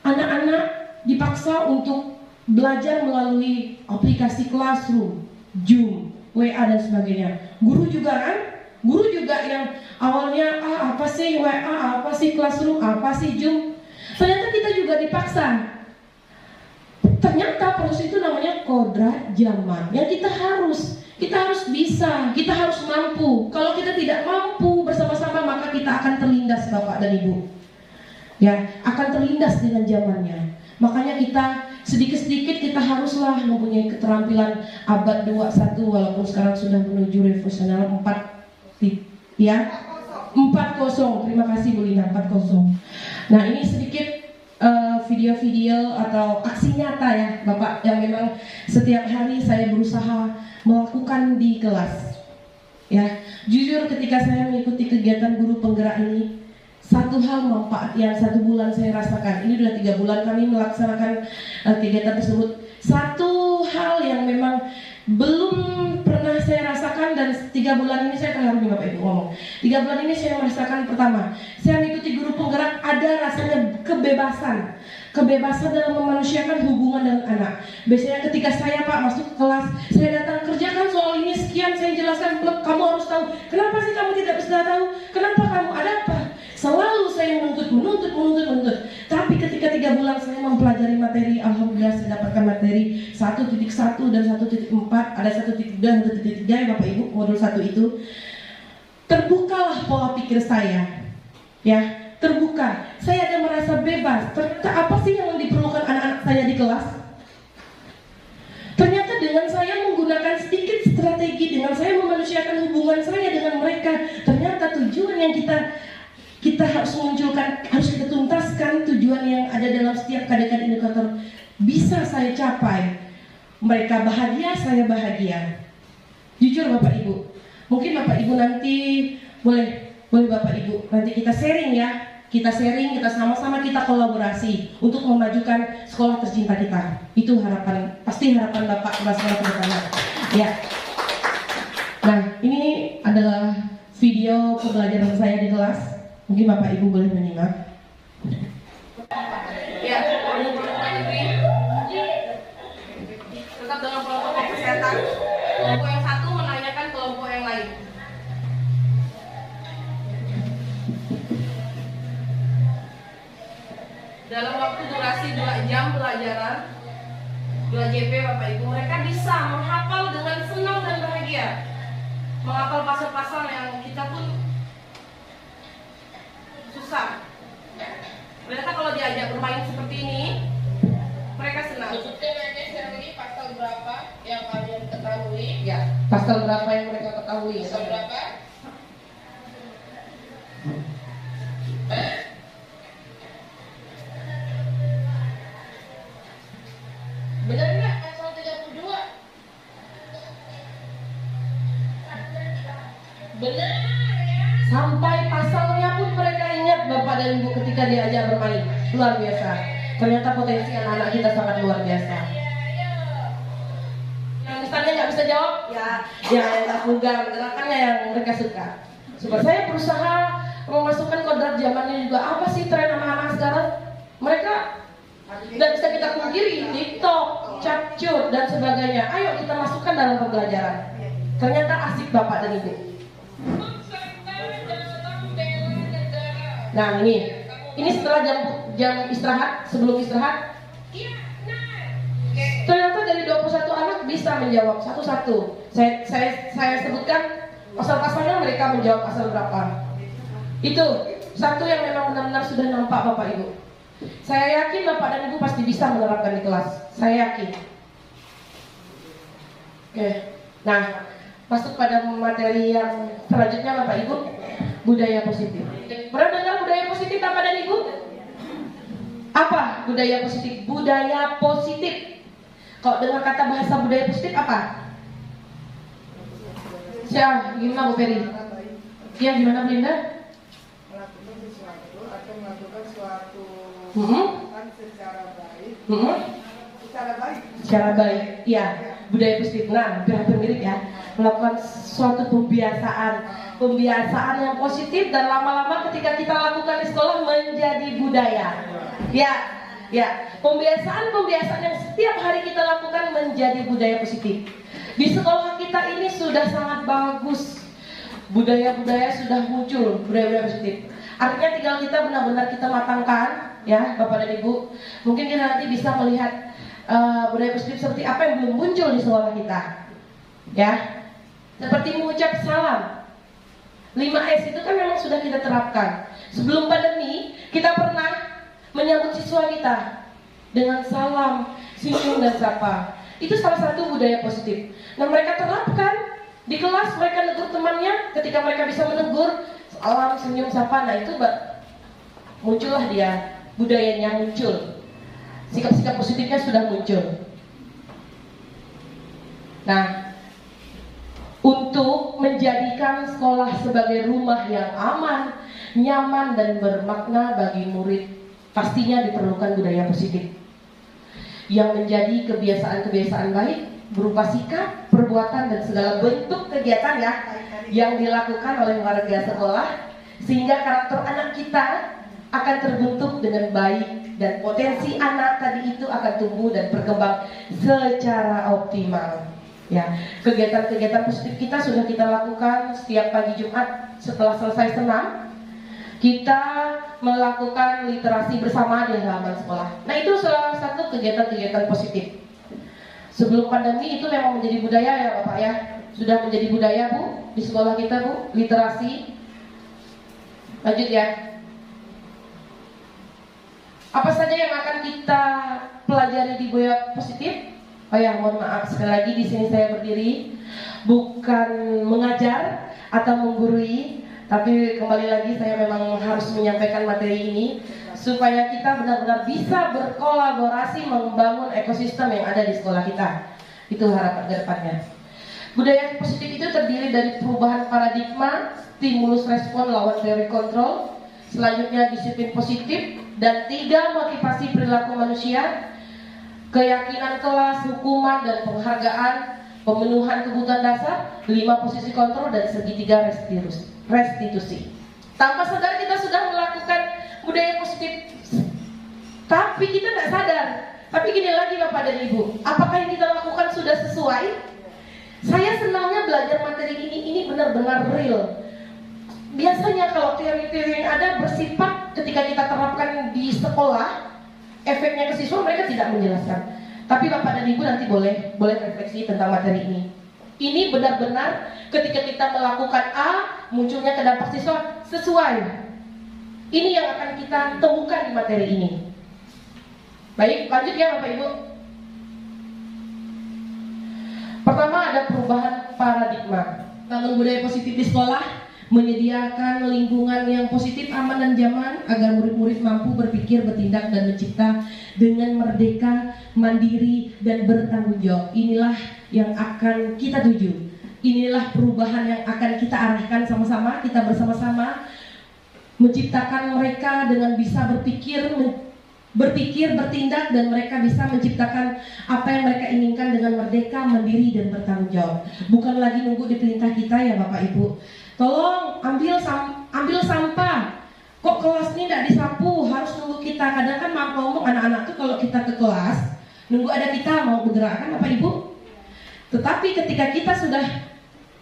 anak-anak dipaksa untuk belajar melalui aplikasi Classroom, Zoom, WA dan sebagainya. Guru juga kan? Guru juga yang awalnya apa sih WA, apa sih Classroom, apa sih Zoom. Ternyata kita juga dipaksa. Ternyata proses itu namanya kodrat zaman. Yang kita harus bisa, kita harus mampu. Kalau kita tidak mampu bersama-sama, maka kita akan terlindas Bapak dan Ibu. Ya, akan terlindas dengan zamannya. Makanya kita sedikit-sedikit kita haruslah mempunyai keterampilan abad 21 walaupun sekarang sudah menuju revolusional 4.0. Terima kasih Bu Lina, 4.0. Nah, ini sedikit video-video atau aksi nyata ya Bapak yang memang setiap hari saya berusaha melakukan di kelas. Ya, jujur ketika saya mengikuti kegiatan guru penggerak ini, satu hal manfaat yang 1 bulan saya rasakan. Ini sudah 3 bulan kami melaksanakan kegiatan tersebut. Satu hal yang memang belum pernah saya rasakan dan 3 bulan ini saya terharu nih Bapak Ibu ngomong. 3 bulan ini saya merasakan pertama, saya mengikuti guru penggerak ada rasanya kebebasan dalam memanusiakan hubungan dengan anak. Biasanya ketika saya Pak masuk ke kelas, saya datang kerjakan soal ini sekian, saya jelaskan, kamu harus tahu. Kenapa sih kamu tidak bisa tahu? Kenapa kamu ada apa? Selalu saya menuntut. Tapi ketika 3 bulan saya mempelajari materi, alhamdulillah saya dapatkan materi 1.1 dan 1.4, ada 1.2 dan 1.3 ya Bapak Ibu, modul 1 itu. Terbukalah pola pikir saya. Ya, terbuka. Saya ada merasa bebas. Ternyata apa sih yang diperlukan anak-anak saya di kelas? Ternyata dengan saya menggunakan sedikit strategi, dengan saya memanusiakan hubungan saya dengan mereka, ternyata tujuan yang kita harus munculkan, harus kita tuntaskan, tujuan yang ada dalam setiap KD-KD indikator bisa saya capai. Mereka bahagia, saya bahagia. Jujur Bapak Ibu, mungkin Bapak Ibu nanti boleh Bapak Ibu nanti kita sharing ya. Kita sama-sama kita kolaborasi untuk memajukan sekolah tercinta kita. Itu pasti harapan Bapak masalah ke depannya. Ya. Nah, ini adalah video pembelajaran saya di kelas. Mungkin Bapak Ibu boleh menyimak. Ya, tetap dengan protokol kesehatan. Kelompok yang satu menanyakan kelompok yang lain. Dalam waktu durasi 2 jam pelajaran 2 JP Bapak Ibu, mereka bisa menghafal dengan senang dan bahagia. Menghafal pasal-pasal yang kita pun susah. Ternyata kalau diajak bermain seperti ini, mereka senang. Sebutkan aja sekarang ini pasal berapa yang kalian ketahui? Ya, pasal berapa yang mereka ketahui? Pasal berapa? Benar nggak pasal 32? Benar ya. Sampai pasalnya pun mereka ingat Bapak dan Ibu ketika diajak bermain. Luar biasa. Ternyata potensi anak-anak kita sangat luar biasa. Yang misalnya nggak bisa jawab, ya yang vulgar, gerakannya yang mereka suka. Supaya saya berusaha memasukkan kodrat zamannya juga. Apa sih tren anak-anak sekarang? Mereka nggak bisa kita pungkiri, TikTok, capcut dan sebagainya. Ayo kita masukkan dalam pembelajaran. Ternyata asik Bapak dan Ibu. Nah ini setelah jam istirahat, sebelum istirahat, ternyata dari 21 anak bisa menjawab satu-satu. Saya sebutkan pasal-pasalnya, mereka menjawab pasal berapa. Itu satu yang memang benar-benar sudah nampak Bapak Ibu. Saya yakin Bapak dan Ibu pasti bisa menerapkan di kelas. Saya yakin. Oke. Nah, masuk pada materi yang selanjutnya Bapak Ibu, budaya positif. Pernah dengar budaya positif Bapak dan Ibu? Apa budaya positif? Budaya positif. Kalau dengar kata bahasa budaya positif apa? Siapa? Gimana Bu Peri? Ya, gimana Bu Linda? Melakukan sesuatu atau melakukan suatu secara baik. Secara baik, ya. Budaya positif. Nah, hampir mirip ya. Melakukan suatu pembiasaan yang positif dan lama-lama ketika kita lakukan di sekolah menjadi budaya. Ya, Ya, pembiasaan yang setiap hari kita lakukan menjadi budaya positif. Di sekolah kita ini sudah sangat bagus. Budaya-budaya sudah muncul, budaya-budaya positif. Artinya tinggal kita benar-benar kita matangkan, ya Bapak dan Ibu. Mungkin kita nanti bisa melihat budaya positif seperti apa yang belum muncul di sekolah kita. Ya, seperti mengucap salam. 5S itu kan memang sudah kita terapkan. Sebelum pandemi, kita pernah menyambut siswa kita dengan salam, senyum dan sapa. Itu salah satu budaya positif. Nah, mereka terapkan di kelas, mereka negur temannya. Ketika mereka bisa menegur, salam, senyum, sapa. Nah, itu muncullah dia, budayanya muncul. Sikap-sikap positifnya sudah muncul. Nah, untuk menjadikan sekolah sebagai rumah yang aman, nyaman, dan bermakna bagi murid, pastinya diperlukan budaya positif yang menjadi kebiasaan-kebiasaan baik berupa sikap, perbuatan, dan segala bentuk kegiatan ya yang dilakukan oleh warga sekolah, sehingga karakter anak kita akan terbentuk dengan baik dan potensi anak tadi itu akan tumbuh dan berkembang secara optimal. Ya, kegiatan-kegiatan positif kita sudah kita lakukan setiap pagi Jumat setelah selesai senam. Kita melakukan literasi bersama di halaman sekolah. Nah, itu salah satu kegiatan-kegiatan positif. Sebelum pandemi itu memang menjadi budaya ya Bapak ya. Sudah menjadi budaya Bu di sekolah kita Bu, literasi. Lanjut ya. Apa saja yang akan kita pelajari di budaya positif? Oh ya, mohon maaf sekali lagi di sini saya berdiri bukan mengajar atau menggurui, tapi kembali lagi saya memang harus menyampaikan materi ini supaya kita benar-benar bisa berkolaborasi membangun ekosistem yang ada di sekolah kita. Itu harapan ke depannya. Budaya positif itu terdiri dari perubahan paradigma, stimulus respon lawan teori kontrol, selanjutnya disiplin positif, dan 3 motivasi perilaku manusia, keyakinan kelas, hukuman dan penghargaan, pemenuhan kebutuhan dasar, 5 posisi kontrol, dan segitiga restitusi. Tanpa sadar kita sudah melakukan budaya positif, tapi kita nggak sadar. Tapi gini lagi Bapak dan Ibu, apakah yang kita lakukan sudah sesuai? Saya senangnya belajar materi ini benar-benar real. Biasanya kalau teori-teori yang ada bersifat ketika kita terapkan di sekolah, efeknya ke siswa mereka tidak menjelaskan. Tapi Bapak dan Ibu nanti boleh refleksi tentang materi ini. Ini benar-benar ketika kita melakukan A, munculnya ke dampak siswa sesuai. Ini yang akan kita temukan di materi ini. Baik, lanjut ya Bapak Ibu. Pertama ada perubahan paradigma. Bangun budaya positif di sekolah, menyediakan lingkungan yang positif, aman, dan nyaman agar murid-murid mampu berpikir, bertindak, dan mencipta dengan merdeka, mandiri, dan bertanggung jawab. Inilah yang akan kita tuju. Inilah perubahan yang akan kita arahkan sama-sama, kita bersama-sama menciptakan mereka dengan bisa berpikir, bertindak, dan mereka bisa menciptakan apa yang mereka inginkan dengan merdeka, mandiri, dan bertanggung jawab. Bukan lagi nunggu di perintah kita ya Bapak Ibu. Tolong ambil sampah. Kok kelas ini tidak disapu? Harus nunggu kita. Kadang kan ngomong anak-anak tuh kalau kita ke kelas nunggu ada kita mau bergerak kan Bapak Ibu. Tetapi ketika kita sudah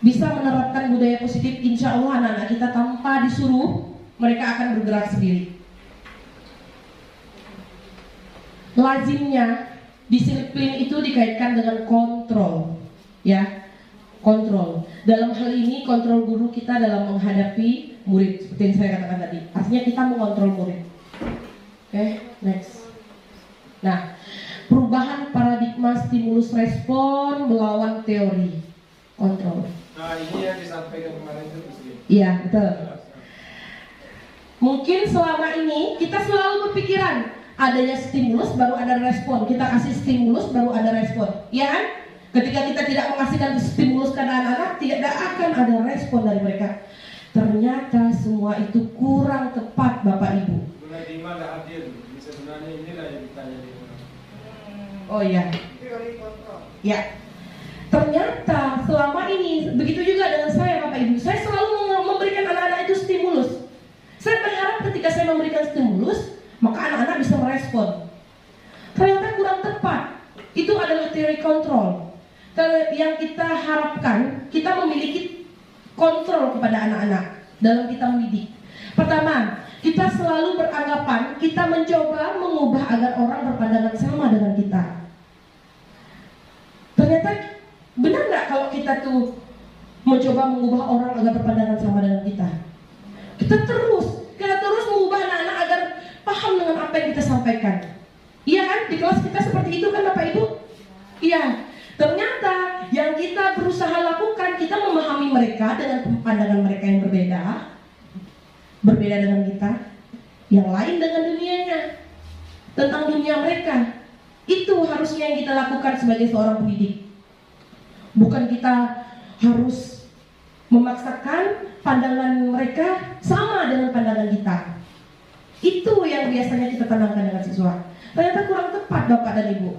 bisa menerapkan budaya positif, insya Allah anak-anak kita tanpa disuruh mereka akan bergerak sendiri. Lazimnya disiplin itu dikaitkan dengan kontrol, ya. Kontrol. Dalam hal ini kontrol guru kita dalam menghadapi murid, seperti yang saya katakan tadi. Artinya kita mengontrol murid. Oke, next. Nah, perubahan paradigma stimulus respon melawan teori kontrol. Nah, ini yang disampaikan kemarin itu. Iya, betul. Mungkin selama ini kita selalu berpikiran adanya stimulus baru ada respon. Kita kasih stimulus baru ada respon. Iya kan? Ketika kita tidak mengasihkan stimulus ke anak-anak, tidak akan ada respon dari mereka. Ternyata semua itu kurang tepat Bapak Ibu. Bulan 5 nggak hadir. Sebenarnya inilah yang ditanya di mana. Oh iya. Teori kontrol. Ya. Ternyata selama ini begitu juga dengan saya Bapak Ibu. Saya selalu memberikan anak-anak itu stimulus. Saya berharap ketika saya memberikan stimulus, maka anak-anak bisa merespon. kontrol. Yang kita harapkan, kita memiliki kontrol kepada anak-anak dalam kita mendidik. Pertama, kita selalu beranggapan kita mencoba mengubah agar orang berpandangan sama dengan kita. Ternyata benar nggak kalau kita tuh mencoba mengubah orang agar berpandangan sama dengan kita? Kita terus mengubah anak-anak agar paham dengan apa yang kita sampaikan. Iya kan? Di kelas kita seperti itu kan Bapak Ibu? Iya. Ternyata yang kita berusaha lakukan, kita memahami mereka dengan pandangan mereka yang berbeda dengan kita, yang lain dengan dunianya, tentang dunia mereka. Itu harusnya yang kita lakukan sebagai seorang pendidik. Bukan kita harus memaksakan pandangan mereka sama dengan pandangan kita. Itu yang biasanya kita tanamkan dengan siswa. Ternyata kurang tepat Bapak dan Ibu.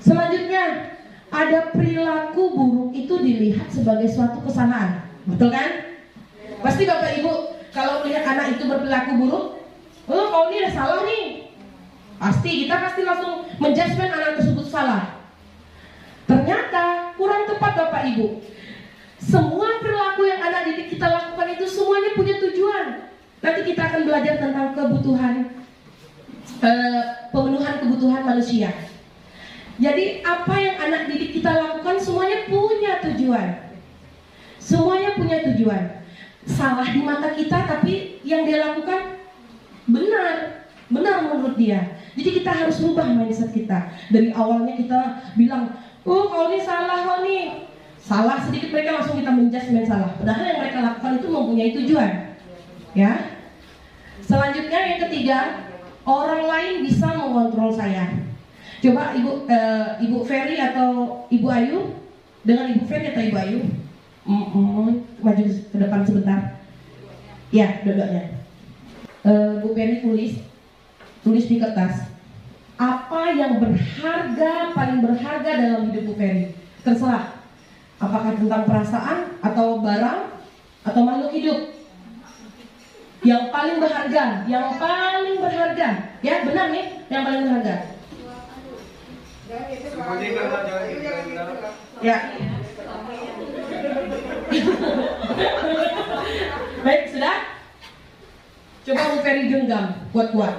Selanjutnya, ada perilaku buruk itu dilihat sebagai suatu kesalahan. Betul kan? Pasti Bapak Ibu kalau melihat anak itu berperilaku buruk, oh kalau ini udah salah nih, kita pasti langsung menjudgment anak tersebut salah. Ternyata kurang tepat Bapak Ibu. Semua perilaku yang anak didik kita lakukan itu semuanya punya tujuan. Nanti kita akan belajar tentang pemenuhan kebutuhan manusia. Jadi apa yang anak didik kita lakukan semuanya punya tujuan. Semuanya punya tujuan. Salah di mata kita, tapi yang dia lakukan benar menurut dia. Jadi kita harus rubah mindset kita. Dari awalnya kita bilang, oh kalau ini salah, kalau ini salah, sedikit mereka langsung kita menjudgment salah. Padahal yang mereka lakukan itu mempunyai tujuan. Ya. Selanjutnya yang ketiga, orang lain bisa mengontrol saya. Coba Ibu Ferry atau Ibu Ayu, dengan Ibu Ferry atau Ibu Ayu, maju ke depan sebentar. Ya, dua-duanya. Bu Ferry tulis di kertas. Apa yang paling berharga dalam hidup Bu Ferry? Terserah. Apakah tentang perasaan atau barang atau makhluk hidup? Yang paling berharga, ya benar nih, yang paling berharga. Ya. Baik, sudah? Coba Bu Ferry genggam, kuat-kuat.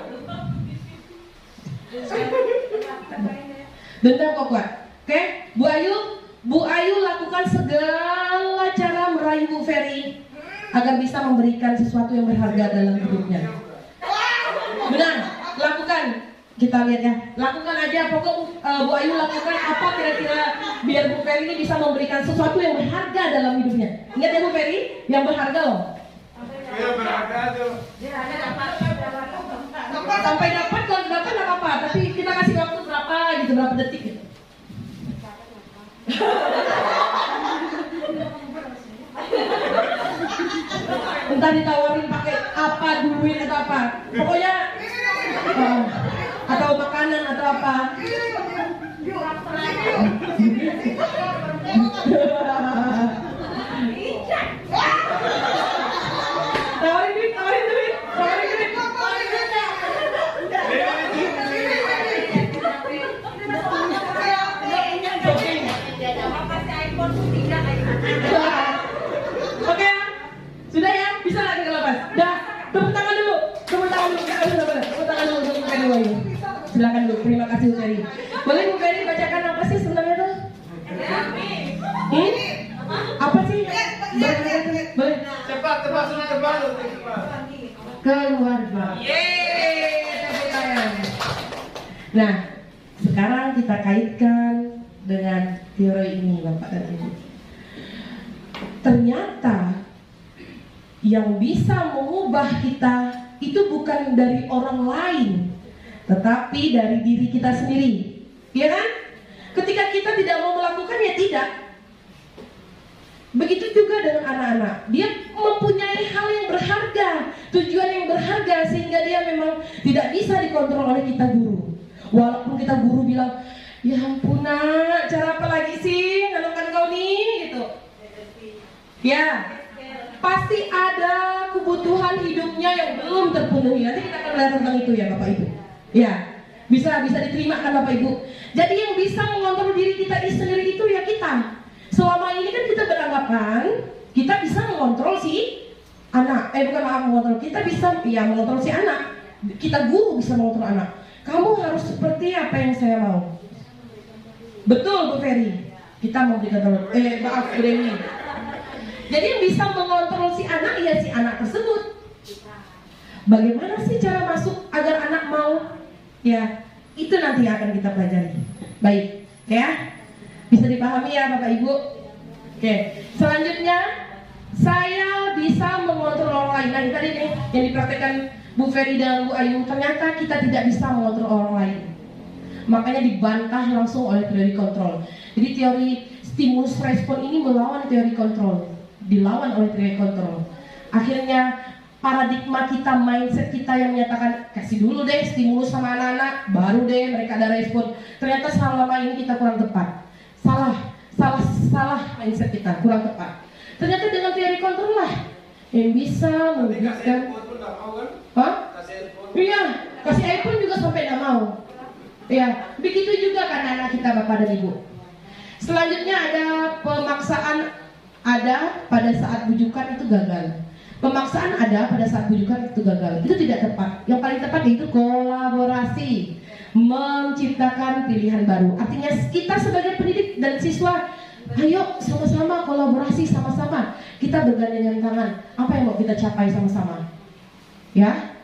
Genggam kuat. Oke, Bu Ayu lakukan segala cara merayu Bu Ferry agar bisa memberikan sesuatu yang berharga dalam hidupnya. Benar, lakukan. Kita lihat ya, lakukan aja. Pokok Bu Ayu lakukan apa kira-kira biar Bu Ferry ini bisa memberikan sesuatu yang berharga dalam hidupnya. Ingat ya Bu Ferry, yang berharga loh. Sampai dapat, kalau dapat nggak apa-apa, tapi kita kasih waktu berapa detik gitu. Entah ditawarin pakai apa, duit atau apa, pokoknya atau makanan atau apa. Tawarin duit. Oke, sudah ya, bisa lagi kelepas. Dah, tepuk tangan dulu. Silakan dulu. Terima kasih Bu Ferry. Boleh Bu Ferry bacakan apa sih sebenarnya tuh? Apa sih? Boleh. Cepat. Keluarga. Tepuk tangan. Nah, sekarang kita kaitkan dengan teori ini Bapak dan Ibu. Ternyata yang bisa mengubah kita itu bukan dari orang lain, tetapi dari diri kita sendiri. Ya kan? Ketika kita tidak mau melakukan, ya tidak. Begitu juga dengan anak-anak. Dia mempunyai hal yang berharga, tujuan yang berharga, sehingga dia memang tidak bisa dikontrol oleh kita guru. Walaupun kita guru bilang, ya ampun nak, cara apa lagi sih ngalukan kau nih gitu. Ya, pasti ada kebutuhan hidupnya yang belum terpenuhi. Nanti kita akan belajar tentang itu ya Bapak Ibu. Ya, Bisa diterima kan Bapak Ibu? Jadi yang bisa mengontrol diri kita sendiri itu ya kita. Selama ini kan kita beranggapan kita bisa mengontrol si anak. Mengontrol. Kita bisa mengontrol si anak. Kita guru bisa mengontrol anak. Kamu harus seperti apa yang saya mau. Betul Bu Ferry. Kita mau dikontrol. Maaf Bu Dewi. Jadi yang bisa mengontrol si anak ya si anak tersebut. Bagaimana sih cara masuk agar anak mau? Ya, itu nanti yang akan kita pelajari. Baik, ya. Bisa dipahami ya Bapak Ibu? Oke. Selanjutnya, saya bisa mengontrol orang lain. Nah, tadi nih yang dipraktekkan Bu Ferry dan Bu Ayu, ternyata kita tidak bisa mengontrol orang lain. Makanya dibantah langsung oleh teori kontrol. Jadi teori stimulus respon ini melawan teori kontrol, dilawan oleh teori kontrol. Akhirnya paradigma kita, mindset kita yang menyatakan kasih dulu deh stimulus sama anak-anak, baru deh mereka ada respon. Ternyata selama ini kita kurang tepat. Salah mindset kita, kurang tepat. Ternyata dengan teori kontrol lah yang bisa mewujudkan. Iya, kasih iPhone juga sampai nggak mau. Ya, begitu juga kan anak kita Bapak dan Ibu. Selanjutnya ada pemaksaan ada pada saat bujukan itu gagal. Pemaksaan ada pada saat bujukan itu gagal. Itu tidak tepat. Yang paling tepat yaitu kolaborasi, menciptakan pilihan baru. Artinya kita sebagai pendidik dan siswa, ayo sama-sama kolaborasi, sama-sama kita bergandengan tangan. Apa yang mau kita capai sama-sama? Ya.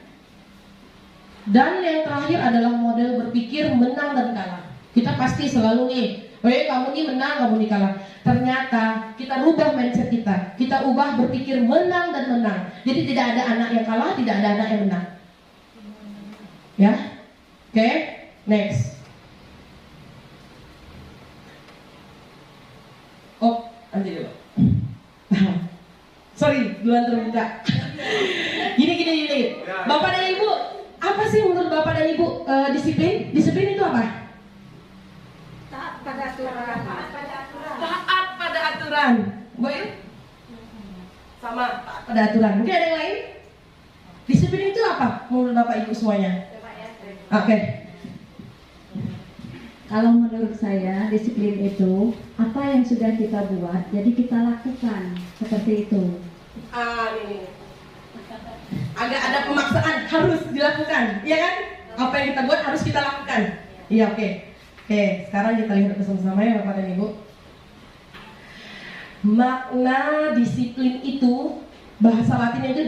Dan yang terakhir adalah model berpikir menang dan kalah. Kita pasti selalu nih, kamu nih menang, kamu nih kalah. Ternyata kita rubah mindset kita. Kita ubah berpikir menang dan menang. Jadi tidak ada anak yang kalah, tidak ada anak yang menang. Ya, oke, next. Oh, nanti dulu. Sorry, duluan terbuka. Gini. Bapak dan Ibu, apa sih menurut Bapak dan Ibu disiplin? Disiplin itu apa? Taat pada aturan. Taat pada aturan. Boleh? Sama taat pada aturan. Mungkin ada yang lain? Disiplin itu apa menurut Bapak Ibu semuanya? Oke. Kalau menurut saya disiplin itu apa yang sudah kita buat, jadi kita lakukan seperti itu. Ini. Agak ada pemaksaan, harus dilakukan, ya kan? Apa yang kita buat harus kita lakukan. Iya, oke. Oke, sekarang kita lihat bersama-sama ya Bapak dan Ibu. Makna disiplin itu, bahasa Latinnya itu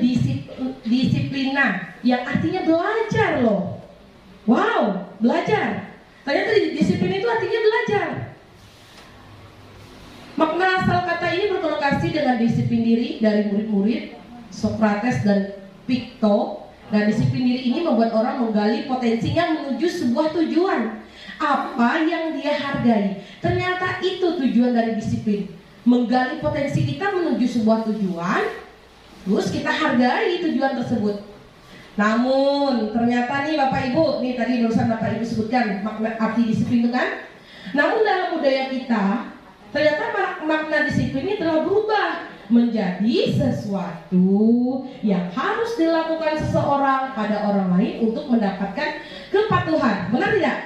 disiplina, yang artinya belajar loh. Wow, belajar. Ternyata disiplin itu artinya belajar. Makna asal kata ini berkonotasi dengan disiplin diri dari murid-murid Socrates dan Picto. Nah, disiplin diri ini membuat orang menggali potensinya menuju sebuah tujuan. Apa yang dia hargai. Ternyata itu tujuan dari disiplin. Menggali potensi kita menuju sebuah tujuan, terus kita hargai tujuan tersebut. Namun ternyata nih Bapak Ibu, nih tadi barusan Bapak Ibu sebutkan makna arti disiplin itu kan. Namun dalam budaya kita, ternyata makna disiplin ini telah berubah menjadi sesuatu yang harus dilakukan seseorang pada orang lain untuk mendapatkan kepatuhan. Benar tidak?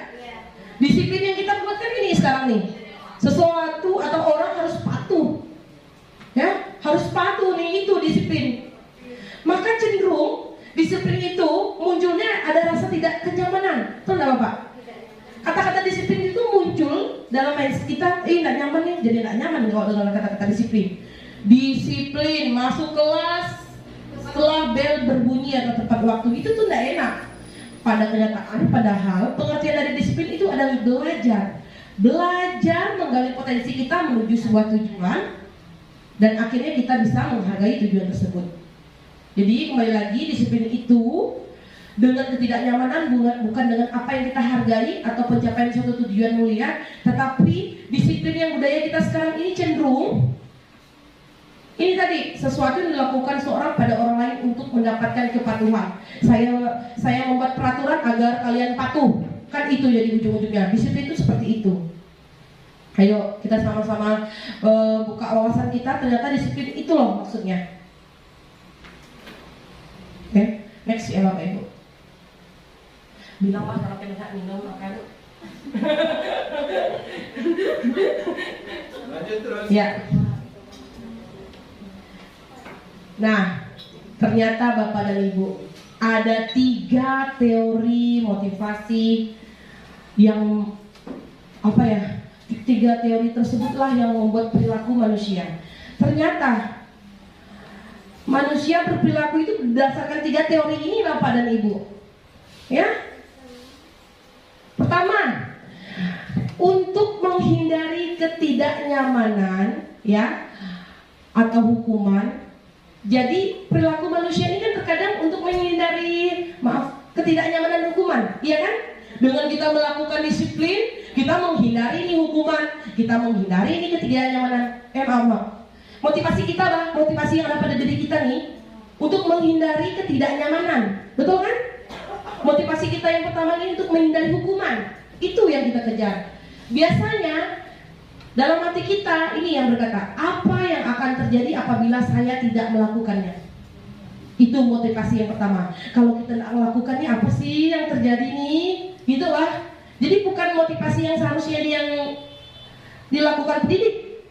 Disiplin yang kita buatkan ini sekarang nih, sesuatu atau orang harus patuh, ya, harus patuh nih, itu disiplin. Maka cenderung disiplin itu munculnya ada rasa tidak kenyamanan, betul nggak Bapak? Kata-kata disiplin itu muncul dalam mindset kita, nggak nyaman nih, jadi nggak nyaman kalau dengan kata-kata disiplin. Disiplin masuk kelas setelah bel berbunyi atau tepat waktu, itu tuh nggak enak. Pada kenyataan, padahal pengertian dari disiplin itu adalah belajar menggali potensi kita menuju sebuah tujuan, dan akhirnya kita bisa menghargai tujuan tersebut. Jadi kembali lagi, disiplin itu dengan ketidaknyamanan bukan dengan apa yang kita hargai atau pencapaian suatu tujuan mulia, tetapi disiplin yang budaya kita sekarang ini cenderung ini tadi, sesuatu yang dilakukan seorang pada orang lain untuk mendapatkan kepatuhan. Saya membuat peraturan agar kalian patuh. Kan itu jadi ujung-ujungnya. Disiplin itu seperti itu. Ayo kita sama-sama buka wawasan kita. Ternyata disiplin itu loh maksudnya. Oke, next ya Bapak Ibu. Bilang mah kalau kita minum makan. Lanjut terus. Ya. Nah, ternyata Bapak dan Ibu ada 3 teori motivasi yang apa ya? 3 teori tersebutlah yang membuat perilaku manusia. Ternyata manusia berperilaku itu berdasarkan 3 teori ini, Bapak dan Ibu. Ya. Pertama, untuk menghindari ketidaknyamanan, ya, atau hukuman. Jadi perilaku manusia ini kan terkadang untuk menghindari ketidaknyamanan hukuman, iya kan? Dengan kita melakukan disiplin, kita menghindari ini hukuman, kita menghindari ini ketidaknyamanan. Motivasi kita lah, motivasi yang ada pada diri kita nih untuk menghindari ketidaknyamanan, betul kan? Motivasi kita yang pertama ini untuk menghindari hukuman, itu yang kita kejar. Biasanya dalam hati kita ini yang berkata, apa yang akan terjadi apabila saya tidak melakukannya? Itu motivasi yang pertama. Kalau kita tidak melakukannya, apa sih yang terjadi nih? Gitu lah. Jadi bukan motivasi yang seharusnya yang dilakukan pendidik.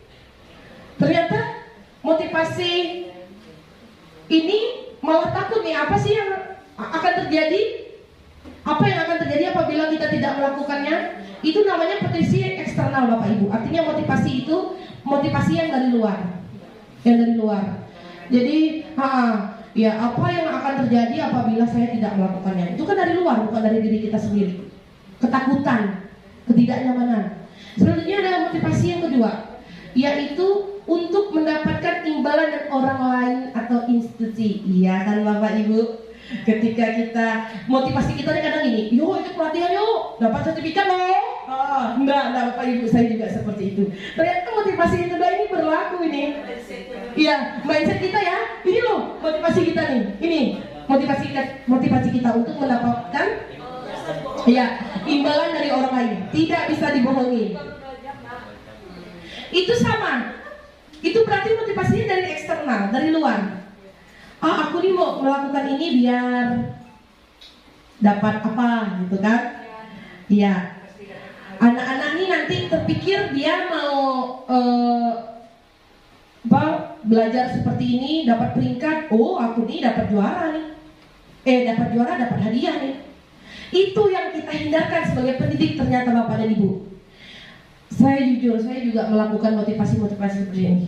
Ternyata motivasi ini malah takut nih, apa sih yang akan terjadi? Apa yang akan terjadi apabila kita tidak melakukannya? Itu namanya motivasi eksternal, Bapak Ibu. Artinya motivasi itu motivasi yang dari luar. Yang dari luar. Jadi, ya apa yang akan terjadi apabila saya tidak melakukannya? Itu kan dari luar, bukan dari diri kita sendiri. Ketakutan, ketidaknyamanan. Selanjutnya ada motivasi yang kedua, yaitu untuk mendapatkan imbalan dari orang lain atau institusi. Iya kan Bapak Ibu? Ketika kita motivasi kita kadang gini, yuk ikut pelatihan yuk, dapat sertifikat loh. Enggak Bapak Ibu, saya juga seperti itu. Ternyata motivasi itu ini berlaku ini. Iya, mindset kita ya. Ini loh motivasi kita nih. Ini motivasi kita untuk mendapatkan imbalan dari orang lain. Tidak bisa dibohongi. Itu sama. Itu berarti motivasinya dari eksternal, dari luar. Aku nih mau melakukan ini biar dapat apa gitu kan? Iya. Anak-anak ini nanti terpikir dia mau belajar seperti ini, dapat peringkat. Oh, aku nih dapat juara nih. Dapat juara, dapat hadiah nih. Itu yang kita hindarkan sebagai pendidik ternyata Bapak dan Ibu. Saya jujur, saya juga melakukan motivasi-motivasi seperti ini.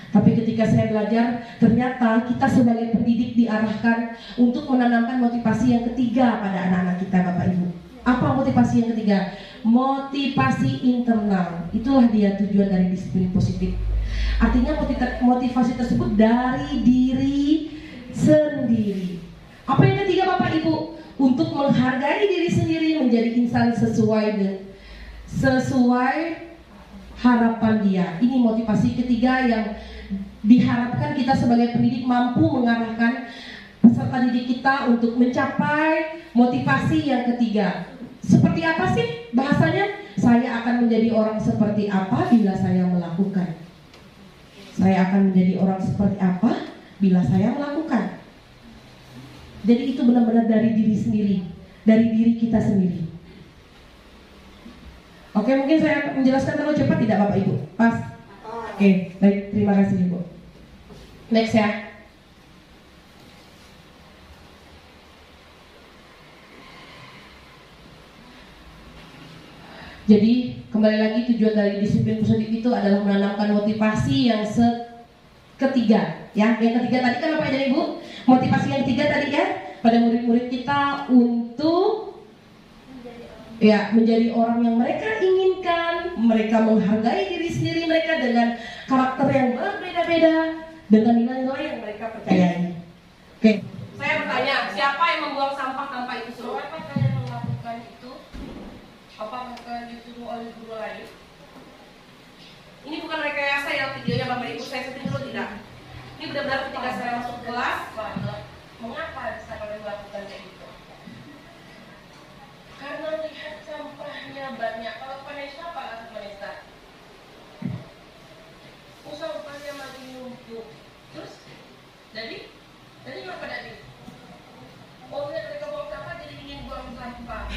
Tapi ketika saya belajar, ternyata kita sebagai pendidik diarahkan untuk menanamkan motivasi yang ketiga pada anak-anak kita, Bapak Ibu. Apa motivasi yang ketiga? Motivasi internal. Itulah dia tujuan dari disiplin positif. Artinya motivasi tersebut dari diri sendiri. Apa yang ketiga Bapak Ibu? Untuk menghargai diri sendiri, menjadi insan sesuai harapan dia. Ini motivasi ketiga yang diharapkan kita sebagai pendidik mampu mengarahkan peserta didik kita untuk mencapai motivasi yang ketiga. Seperti apa sih bahasanya? Saya akan menjadi orang seperti apa bila saya melakukan. Saya akan menjadi orang seperti apa bila saya melakukan. Jadi itu benar-benar dari diri sendiri, dari diri kita sendiri. Oke, mungkin saya menjelaskan terlalu cepat tidak Bapak Ibu? Pas? Oke, baik, terima kasih Ibu. Next ya. Jadi kembali lagi tujuan dari disiplin positif itu adalah menanamkan motivasi yang ketiga, ya. Yang ketiga tadi kan Bapak dan Ibu, motivasi yang ketiga tadi ya pada murid-murid kita untuk menjadi orang yang mereka inginkan, mereka menghargai diri sendiri mereka dengan karakter yang berbeda-beda, dengan nilai-nilai yang mereka percayai. Oke. Saya bertanya, siapa yang membuang sampah tanpa itu suruh? Apakah kalian melakukan itu? Apakah kalian disuruh oleh guru lain? Ini bukan rekayasa ya videonya Bapak Ibu, saya setting dulu tidak. Ini benar-benar ketika saya masuk kelas. Mengapa bisa kalian melakukan kayak gitu? Karena lihat sampahnya banyak. Kalau Vanessa apa laku Vanessa? Sampahnya makin numpuk. Terus? Jadi apa tadi? Oh, lihat mereka buang sampah jadi ingin buang sampah.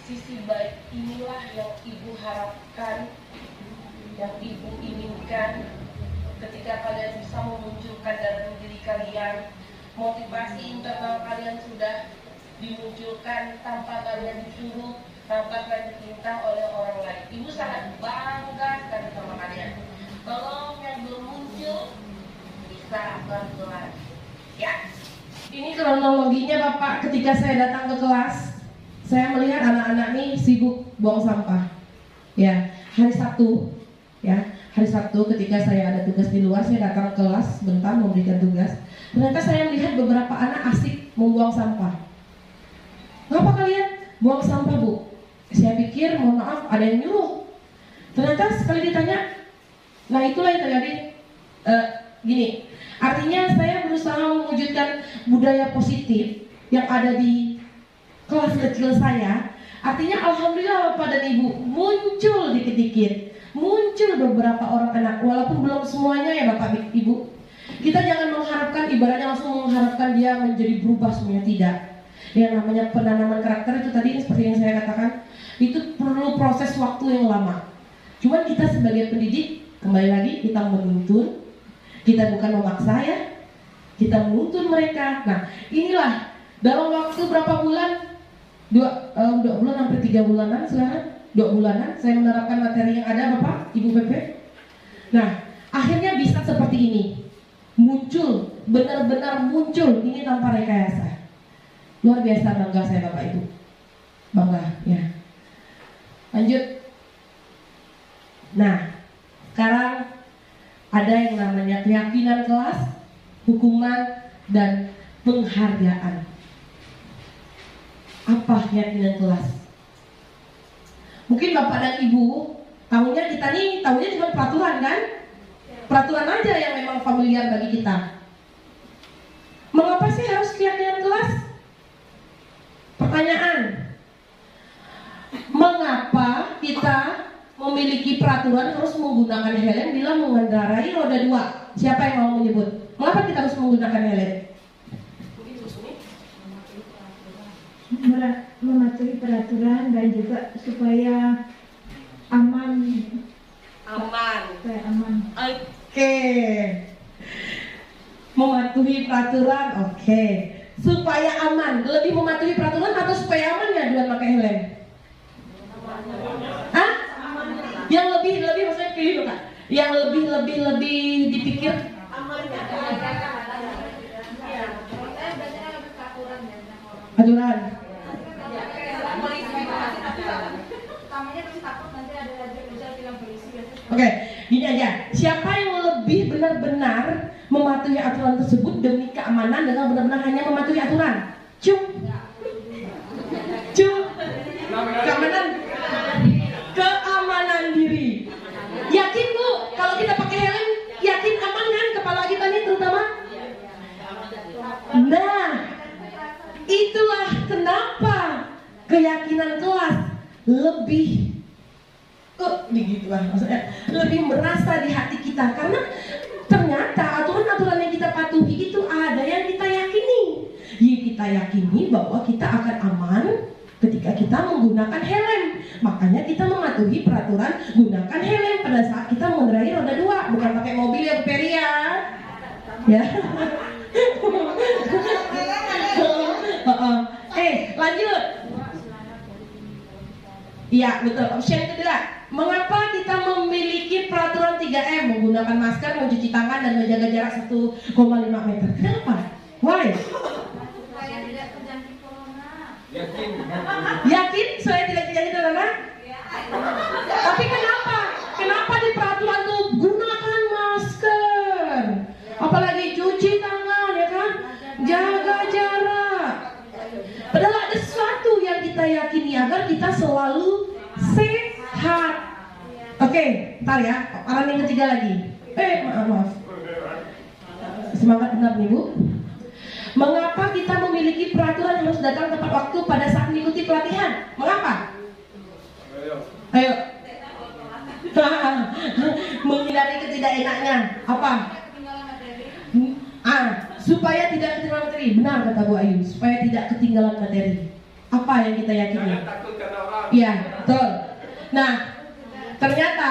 Sisi baik inilah yang Ibu harapkan, yang Ibu inginkan ketika kalian bisa memunculkan dalam diri kalian. Motivasi internal kalian sudah dimunculkan tanpa kalian disuruh, tanpa kalian diminta oleh orang lain. Ibu sangat bangga sekali sama kalian. Tolong yang belum muncul bisa pelan-pelan, ya. Ini kronologinya Bapak, ketika saya datang ke kelas, saya melihat anak-anak nih sibuk buang sampah. Ya, hari Sabtu, ya, hari Sabtu ketika saya ada tugas di luar, saya datang ke kelas sebentar memberikan tugas. Ternyata saya melihat beberapa anak asik membuang sampah. Ngapa kalian buang sampah, Bu? Saya pikir, mohon maaf, ada yang nyuruh. Ternyata sekali ditanya, nah itulah yang terjadi. Gini, artinya saya berusaha mewujudkan budaya positif yang ada di kelas kecil saya. Artinya alhamdulillah Bapak dan Ibu muncul dikit-dikit, muncul beberapa orang anak, walaupun belum semuanya ya Bapak Ibu. Kita jangan mengharapkan, ibaratnya langsung mengharapkan dia menjadi berubah semuanya, tidak. Yang namanya penanaman karakter itu tadi seperti yang saya katakan, itu perlu proses waktu yang lama. Cuman kita sebagai pendidik, kembali lagi kita menuntun, kita bukan memaksa ya, kita menuntun mereka. Nah inilah dalam waktu berapa bulan, 2 bulan sampai 3 bulanan sekarang, 2 bulanan saya menerapkan materi yang ada Bapak, Ibu PP. Nah akhirnya bisa seperti ini, muncul, benar-benar muncul, ini tanpa rekayasa. Luar biasa bangga saya Bapak Ibu, bangga ya. Lanjut. Nah sekarang ada yang namanya keyakinan kelas, hukuman, dan penghargaan. Apa keyakinan kelas? Mungkin Bapak dan Ibu tahunya kita nih, tahunya cuma peraturan kan? Peraturan aja yang memang familiar bagi kita. Mengapa sih harus keyakinan kelas? Pertanyaan, mengapa kita memiliki peraturan harus menggunakan helm bila mengendarai roda 2? Siapa yang mau menyebut? Mengapa kita harus menggunakan helm? Mematuhi peraturan dan juga supaya aman. Supaya aman. Oke. Mematuhi peraturan, oke. Supaya aman. Lebih mematuhi peraturan atau supaya aman ya Duan pakai helm? Hah? Yang lebih maksudnya pilih loh Kak. Yang lebih dipikir aturan. Oke, gini aja. Siapa yang lebih benar-benar mematuhi aturan tersebut demi keamanan dengan benar-benar hanya mematuhi aturan? Cung. Keamanan diri. Yakin Bu, kalau kita pakai helm, yakin aman kan kepala kita nih terutama? Nah, itulah kenapa keyakinan kelas lebih begitulah maksudnya, lebih merasa di hati kita, karena ternyata aturan-aturan yang kita patuhi itu ada yang kita yakini. Kita yakini bahwa kita akan aman ketika kita menggunakan helm. Makanya kita mematuhi peraturan gunakan helm pada saat kita mengendarai roda 2, bukan pakai mobil yang Peria. Ya. Lanjut. Iya betul. Option kedua, mengapa kita memiliki peraturan 3M, menggunakan masker, mencuci tangan, dan menjaga jarak 1,5 meter? Kenapa? Why? Supaya tidak terjangkit corona. Yakin supaya tidak terjadi corona? Tapi kenapa? Kenapa di peraturan tuh gunakan masker? Apalagi cuci tangan, ya kan? Jaga jarak. Padahal ada sesuatu yang kita yakini agar kita selalu sehat. Oke, ntar ya, orang yang ketiga lagi. Maaf. Semangat benar nih Bu. Mengapa kita memiliki peraturan harus datang tepat waktu pada saat mengikuti pelatihan? Mengapa? Ayo. Menghindari ketidakenaknya. Apa? Supaya tidak ketinggalan materi. Benar kata Bu Ayu, supaya tidak ketinggalan materi. Apa yang kita yakini? Jangan takut kata orang. Iya, betul. Nah, ternyata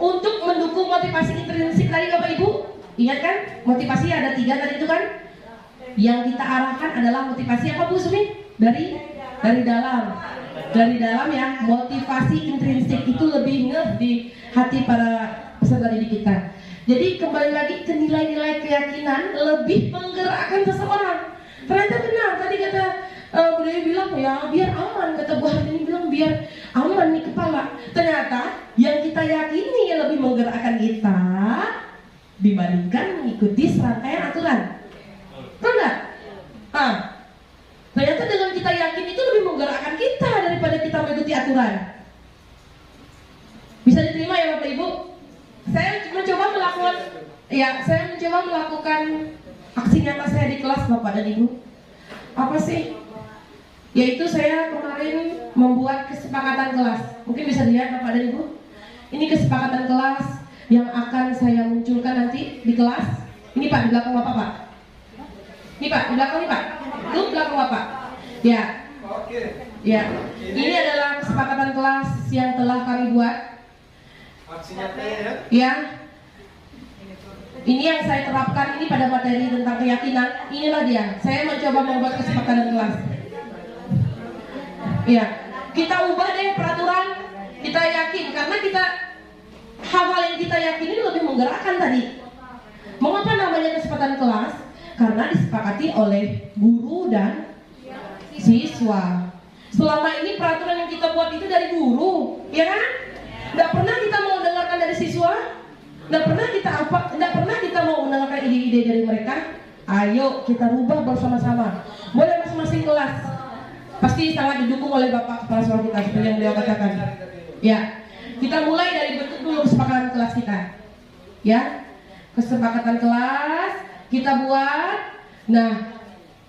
untuk mendukung motivasi intrinsik tadi Bapak Ibu, ingat kan motivasi ada 3 tadi itu kan? Yang kita arahkan adalah motivasi apa Bu Sumi? Dari dalam. Dari dalam ya, motivasi intrinsik itu lebih ngeh di hati para peserta didik kita. Jadi kembali lagi ke nilai-nilai keyakinan lebih menggerakkan seseorang. Ternyata benar tadi kata Bu Dewi bilang ya biar aman, kata Bu Hartini bilang biar aman nih kepala. Ternyata yang kita yakini yang lebih menggerakkan kita dibandingkan mengikuti serangkaian aturan. Betul nggak? Ternyata dengan kita yakin itu lebih menggerakkan kita daripada kita mengikuti aturan. Bisa diterima ya Bapak Ibu? Saya mencoba melakukan aksi nyata saya di kelas Bapak dan Ibu. Apa sih? Yaitu saya kemarin membuat kesepakatan kelas. Mungkin bisa dilihat Bapak dan Ibu. Ini kesepakatan kelas yang akan saya munculkan nanti di kelas. Ini Pak, di belakang Bapak Pak. Ini Pak, di belakang nih Pak. Itu belakang Bapak. Ya. Ya. Ini adalah kesepakatan kelas yang telah kami buat. Ya. Ini yang saya terapkan ini pada materi tentang keyakinan. Inilah dia. Saya mencoba membuat kesepakatan kelas. Ya. Kita ubah deh peraturan. Kita yakin karena kita hal-hal yang kita yakini lebih menggerakkan tadi. Mengapa namanya kesepakatan kelas? Karena disepakati oleh guru dan siswa. Selama ini peraturan yang kita buat itu dari guru, ya kan? Tidak pernah kita mau dengarkan dari siswa, tidak pernah kita mau mendengarkan ide-ide dari mereka. Ayo kita rubah bersama-sama. Boleh masing-masing kelas. Pasti sangat didukung oleh Bapak Kepala Sekolah kita seperti yang beliau katakan. Ya, kita mulai dari bentuk dulu kesepakatan kelas kita. Ya, kesepakatan kelas kita buat. Nah,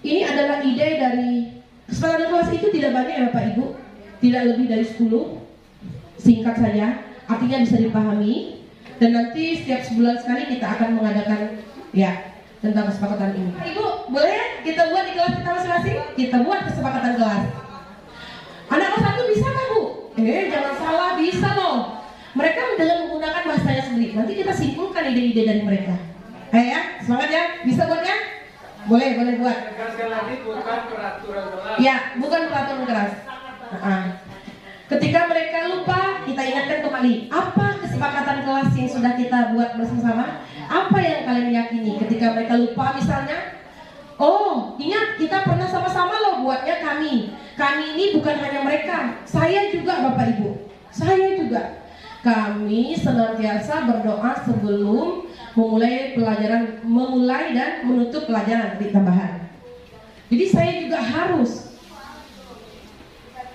ini adalah ide dari kesepakatan kelas itu tidak banyak ya Bapak Ibu, tidak lebih dari 10. Singkat saja, artinya bisa dipahami. Dan nanti setiap sebulan sekali kita akan mengadakan ya tentang kesepakatan ini. Ibu, boleh kita buat di kelas kita masing-masing? Kita buat kesepakatan kelas. Anak kelas 1 bisa nggak Bu? Jangan salah, bisa loh. Mereka dengan menggunakan bahasanya sendiri. Nanti kita simpulkan ide-ide dari mereka. Ya, semangat ya. Bisa buat ya? Boleh buat. Sekali lagi bukan peraturan kelas. Ya, bukan peraturan keras. Ketika mereka lupa, kita ingatkan kembali. Apa kesepakatan kelas yang sudah kita buat bersama-sama? Apa yang kalian yakini? Ketika mereka lupa misalnya, oh, ingat kita pernah sama-sama loh buatnya kami. Kami ini bukan hanya mereka, saya juga Bapak Ibu. Saya juga. Kami senantiasa berdoa sebelum memulai dan menutup pelajaran di tambahan. Jadi saya juga harus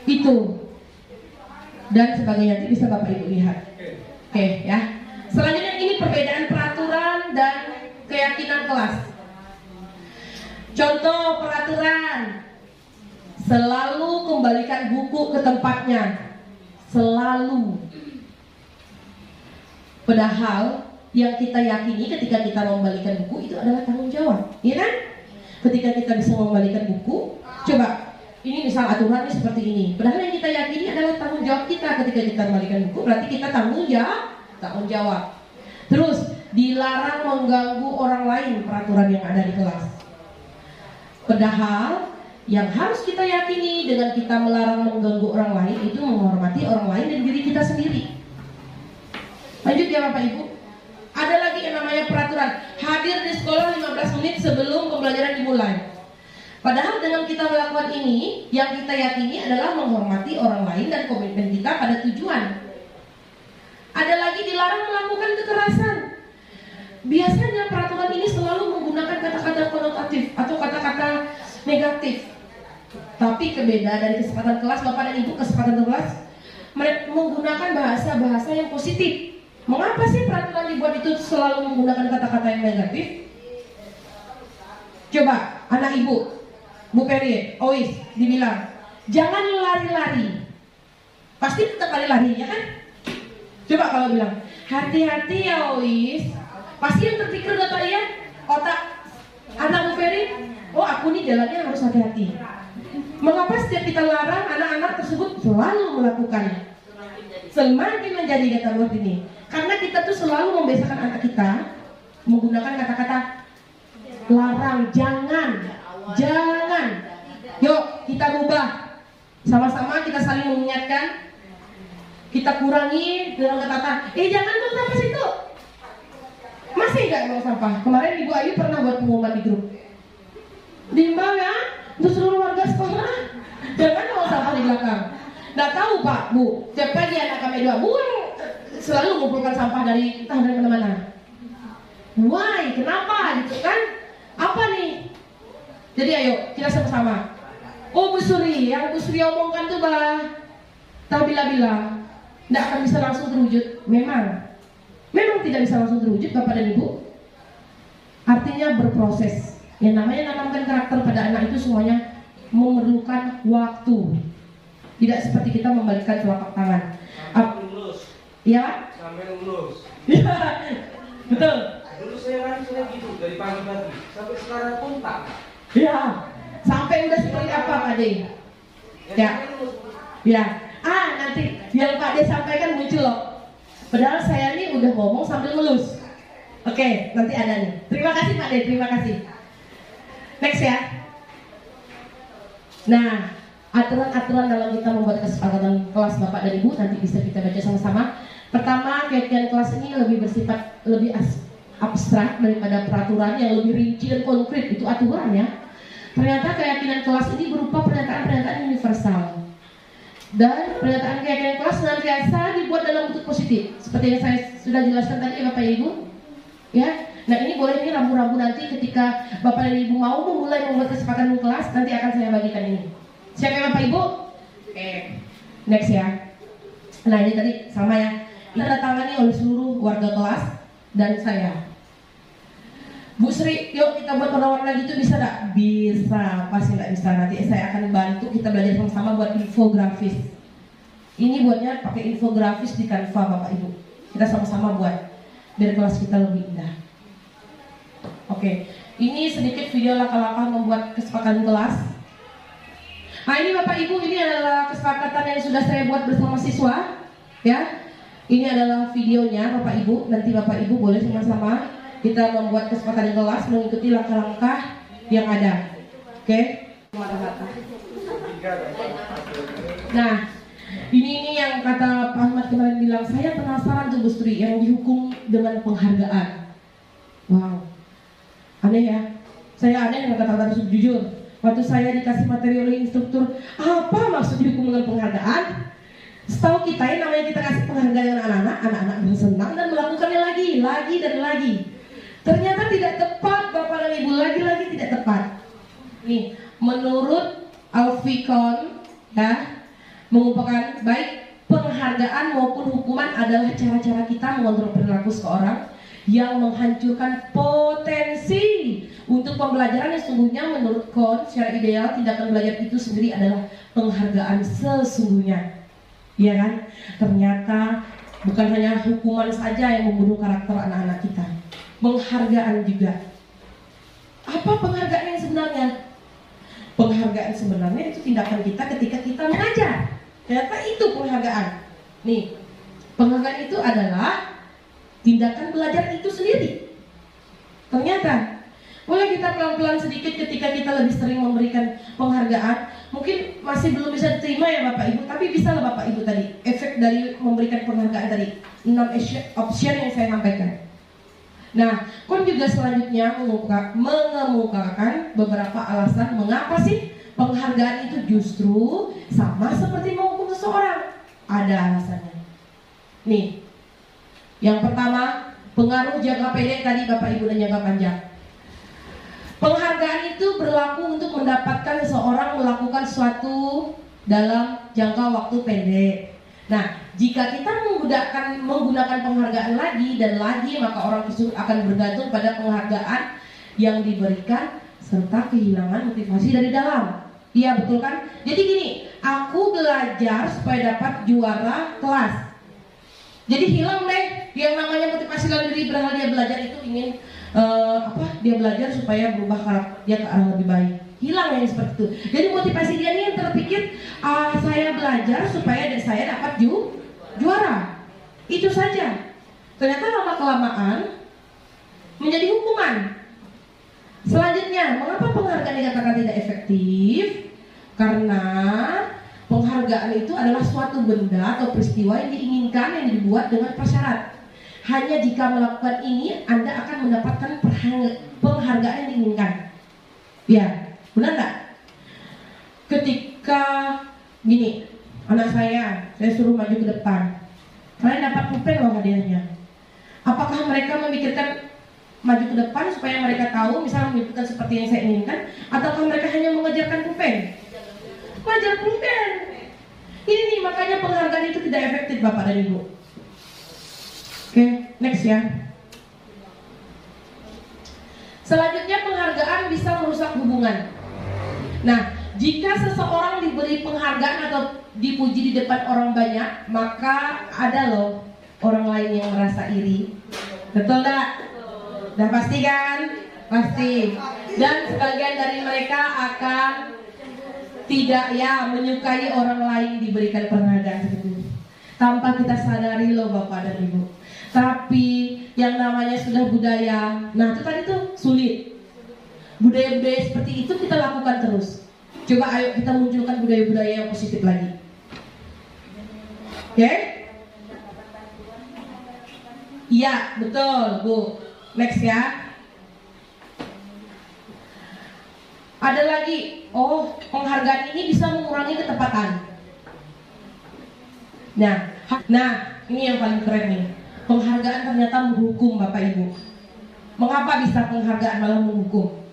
itu dan sebagainya. Nanti bisa Bapak Ibu lihat. Oke ya. Selanjutnya ini perbedaan peraturan dan keyakinan kelas. Contoh peraturan: selalu kembalikan buku ke tempatnya. Selalu. Padahal yang kita yakini ketika kita mengembalikan buku itu adalah tanggung jawab, ya kan? Ketika kita bisa mengembalikan buku, coba ini misal aturannya seperti ini. Padahal yang kita yakini adalah tanggung jawab kita ketika kita mengembalikan buku, berarti kita tanggung jawab. Terus dilarang mengganggu orang lain, peraturan yang ada di kelas. Padahal yang harus kita yakini dengan kita melarang mengganggu orang lain itu menghormati orang lain dan diri kita sendiri. Lanjut ya Bapak Ibu. Ada lagi yang namanya peraturan hadir di sekolah 15 menit sebelum pembelajaran dimulai. Padahal dengan kita melakukan ini, yang kita yakini adalah menghormati orang lain dan komitmen kita pada tujuan. Ada lagi dilarang melakukan kekerasan. Biasanya peraturan ini selalu menggunakan kata-kata konotatif atau kata-kata negatif. Tapi kebeda dari kesempatan kelas Bapak dan Ibu, kesempatan kelas mereka menggunakan bahasa-bahasa yang positif. Mengapa sih peraturan dibuat itu selalu menggunakan kata-kata yang negatif? Coba anak ibu, Bu Peri, Ois dibilang jangan lari-lari. Pasti tetap lari-lari, ya kan? Coba kalau bilang hati-hati ya Ois. Pasti yang terpikir udah ya otak anak Bu Peri, oh aku nih jalannya harus hati-hati. Mengapa setiap kita larang, anak-anak tersebut selalu melakukannya? Semakin menjadi kata buat ini. Karena kita tuh selalu membiasakan anak kita menggunakan kata-kata larang, jangan. Yuk kita rubah. Sama-sama kita saling mengingatkan. Kita kurangi dengan kata-kata, jangan buang sampah situ. Masih nggak buang sampah? Kemarin Ibu Ayu pernah buat pengumuman di grup. Diimbau ya untuk seluruh warga sekolah, jangan buang sampah di belakang. Nggak tahu Pak, Bu, tiap pagi anak kami dua buang, selalu mengumpulkan sampah dari entah dari mana-mana. Why? Kenapa? Gitu kan? Apa nih? Jadi ayo kita sama-sama. Oh Bu Suri, yang Bu Suri omongkan tuh bah, tahu bila-bila nggak akan bisa langsung terwujud. Memang tidak bisa langsung terwujud Bapak dan Ibu. Artinya berproses. Yang namanya menanamkan karakter pada anak itu semuanya memerlukan waktu. Tidak seperti kita membalikkan telapak tangan. Ya? Sampai lulus. Ya, betul. Dulu saya gitu dari pagi-pagi sampai sekarang pun tak. Ya, sampai udah seperti apa Pak De? Ya. Nanti yang Pak De sampaikan muncul loh. Padahal saya ini udah ngomong sambil ngelus. Oke, nanti ada nih. Terima kasih Pak De, terima kasih. Next ya. Nah, aturan-aturan dalam kita membuat kesepakatan kelas Bapak dan Ibu nanti bisa kita baca sama-sama. Pertama, keyakinan kelas ini lebih bersifat lebih abstrak daripada peraturan yang lebih rinci dan konkret. Itu aturan ya. Ternyata keyakinan kelas ini berupa pernyataan-pernyataan universal. Dan pernyataan keyakinan kelas senantiasa dibuat dalam bentuk positif. Seperti yang saya sudah jelaskan tadi ya Bapak Ibu. Ya. Nah ini boleh nih rambu-rambu nanti ketika Bapak dan Ibu mau memulai membuat kesepakatan kelas, nanti akan saya bagikan ini. Siap ya Bapak Ibu? Oke. Next ya. Nah ini tadi sama ya. Ini ditandatangani oleh seluruh warga kelas dan saya. Bu Sri, yuk kita buat warna-warna gitu bisa gak? Bisa, pasti gak bisa. Nanti saya akan bantu kita belajar sama-sama buat infografis. Ini buatnya pakai infografis di Canva Bapak Ibu. Kita sama-sama buat biar kelas kita lebih indah. Oke, ini sedikit video langkah-langkah membuat kesepakatan kelas. Nah ini Bapak Ibu, ini adalah kesepakatan yang sudah saya buat bersama siswa. Ya, ini adalah videonya Bapak Ibu. Nanti Bapak Ibu boleh sama-sama kita membuat kesepakatan kelas mengikuti langkah-langkah yang ada. Oke? Nah, ini yang kata Pak Ahmad kemarin bilang, saya penasaran tuh Bu Sri yang dihukum dengan penghargaan. Wow, aneh ya. Saya aneh dengan kata-kata tersebut jujur. Waktu saya dikasih materi oleh instruktur, apa maksud dihukum dengan penghargaan? Setahu kita yang namanya kita kasih penghargaan anak-anak bersenang dan melakukannya lagi dan lagi. Ternyata tidak tepat Bapak dan Ibu, lagi-lagi tidak tepat. Nih, menurut Alfikon ya, mengumpulkan baik penghargaan maupun hukuman adalah cara-cara kita mengontrol perilaku seseorang yang menghancurkan potensi untuk pembelajaran yang sesungguhnya. Menurut Kon, secara ideal tindakan belajar itu sendiri adalah penghargaan sesungguhnya. Iya kan? Ternyata bukan hanya hukuman saja yang membunuh karakter anak-anak kita. Penghargaan juga. Apa penghargaan yang sebenarnya? Penghargaan sebenarnya itu tindakan kita ketika kita mengajar. Ternyata itu penghargaan. Nih, penghargaan itu adalah tindakan belajar itu sendiri. Ternyata boleh kita pelan-pelan sedikit ketika kita lebih sering memberikan penghargaan. Mungkin masih belum bisa diterima ya Bapak Ibu, tapi bisa lah Bapak Ibu tadi efek dari memberikan penghargaan tadi 6 option yang saya sampaikan. Nah, Kon juga selanjutnya mengemukakan beberapa alasan mengapa sih penghargaan itu justru sama seperti menghukum seseorang. Ada alasannya. Nih, yang pertama, pengaruh jangka pendek tadi Bapak Ibu dan jangka panjang. Penghargaan itu berlaku untuk mendapatkan seseorang melakukan sesuatu dalam jangka waktu pendek. Nah, jika kita menggunakan penghargaan lagi dan lagi, maka orang tersebut akan bergantung pada penghargaan yang diberikan serta kehilangan motivasi dari dalam. Iya betul kan? Jadi gini, aku belajar supaya dapat juara kelas. Jadi hilang deh yang namanya motivasi dalam diri, padahal dia belajar itu ingin dia belajar supaya berubah karakter dia ke arah lebih baik. hilang yang seperti itu. Jadi motivasi dia ini yang terpikir, saya belajar supaya saya dapat juara. Itu saja. Ternyata lama kelamaan menjadi hukuman. Selanjutnya, mengapa penghargaan dikatakan tidak efektif? Karena penghargaan itu adalah suatu benda atau peristiwa yang diinginkan, yang dibuat dengan persyarat. Hanya jika melakukan ini, Anda akan mendapatkan penghargaan yang diinginkan. Ya, benar nggak? Ketika gini, anak saya suruh maju ke depan, kalian dapat pulpen loh hadiahnya. Apakah mereka memikirkan maju ke depan supaya mereka tahu, misalnya menyebutkan seperti yang saya inginkan, ataukah mereka hanya mengejarkan pulpen? Mengejar pulpen. Ini nih, makanya penghargaan itu tidak efektif, Bapak dan Ibu. Oke, next ya. Selanjutnya, penghargaan bisa merusak hubungan. Nah, jika seseorang diberi penghargaan atau dipuji di depan orang banyak, maka ada loh orang lain yang merasa iri. Betul gak? Udah pasti kan? Pasti. Dan sebagian dari mereka akan tidak menyukai orang lain diberikan penghargaan seperti itu, tanpa kita sadari loh Bapak dan Ibu. Tapi yang namanya sudah budaya, nah itu tadi tuh sulit. Budaya-budaya seperti itu kita lakukan terus. Coba ayo kita munculkan budaya-budaya yang positif lagi. Oke? Iya, betul Bu. Next ya. Ada lagi, penghargaan ini bisa mengurangi ketepatan. Nah, ini yang paling keren nih. Penghargaan ternyata menghukum Bapak Ibu. Mengapa bisa penghargaan malah menghukum?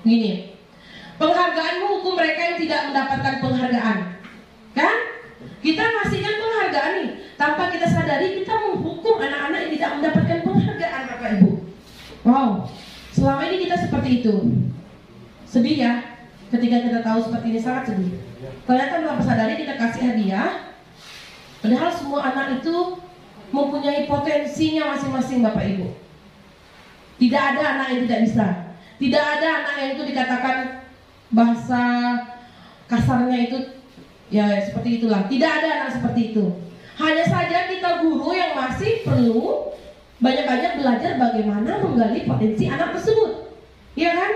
Gini, penghargaan menghukum mereka yang tidak mendapatkan penghargaan. Kan? Kita ngasihkan penghargaan nih, tanpa kita sadari kita menghukum anak-anak yang tidak mendapatkan penghargaan Bapak Ibu. Wow, selama ini kita seperti itu. Sedih ya, ketika kita tahu seperti ini, sangat sedih. Ternyata tanpa sadari kita kasih hadiah, padahal semua anak itu mempunyai potensinya masing-masing Bapak Ibu. Tidak ada anak yang tidak bisa. Tidak ada anak yang itu dikatakan bahasa kasarnya itu ya seperti itulah. Tidak ada anak seperti itu. Hanya saja kita guru yang masih perlu banyak-banyak belajar bagaimana menggali potensi anak tersebut. Iya kan?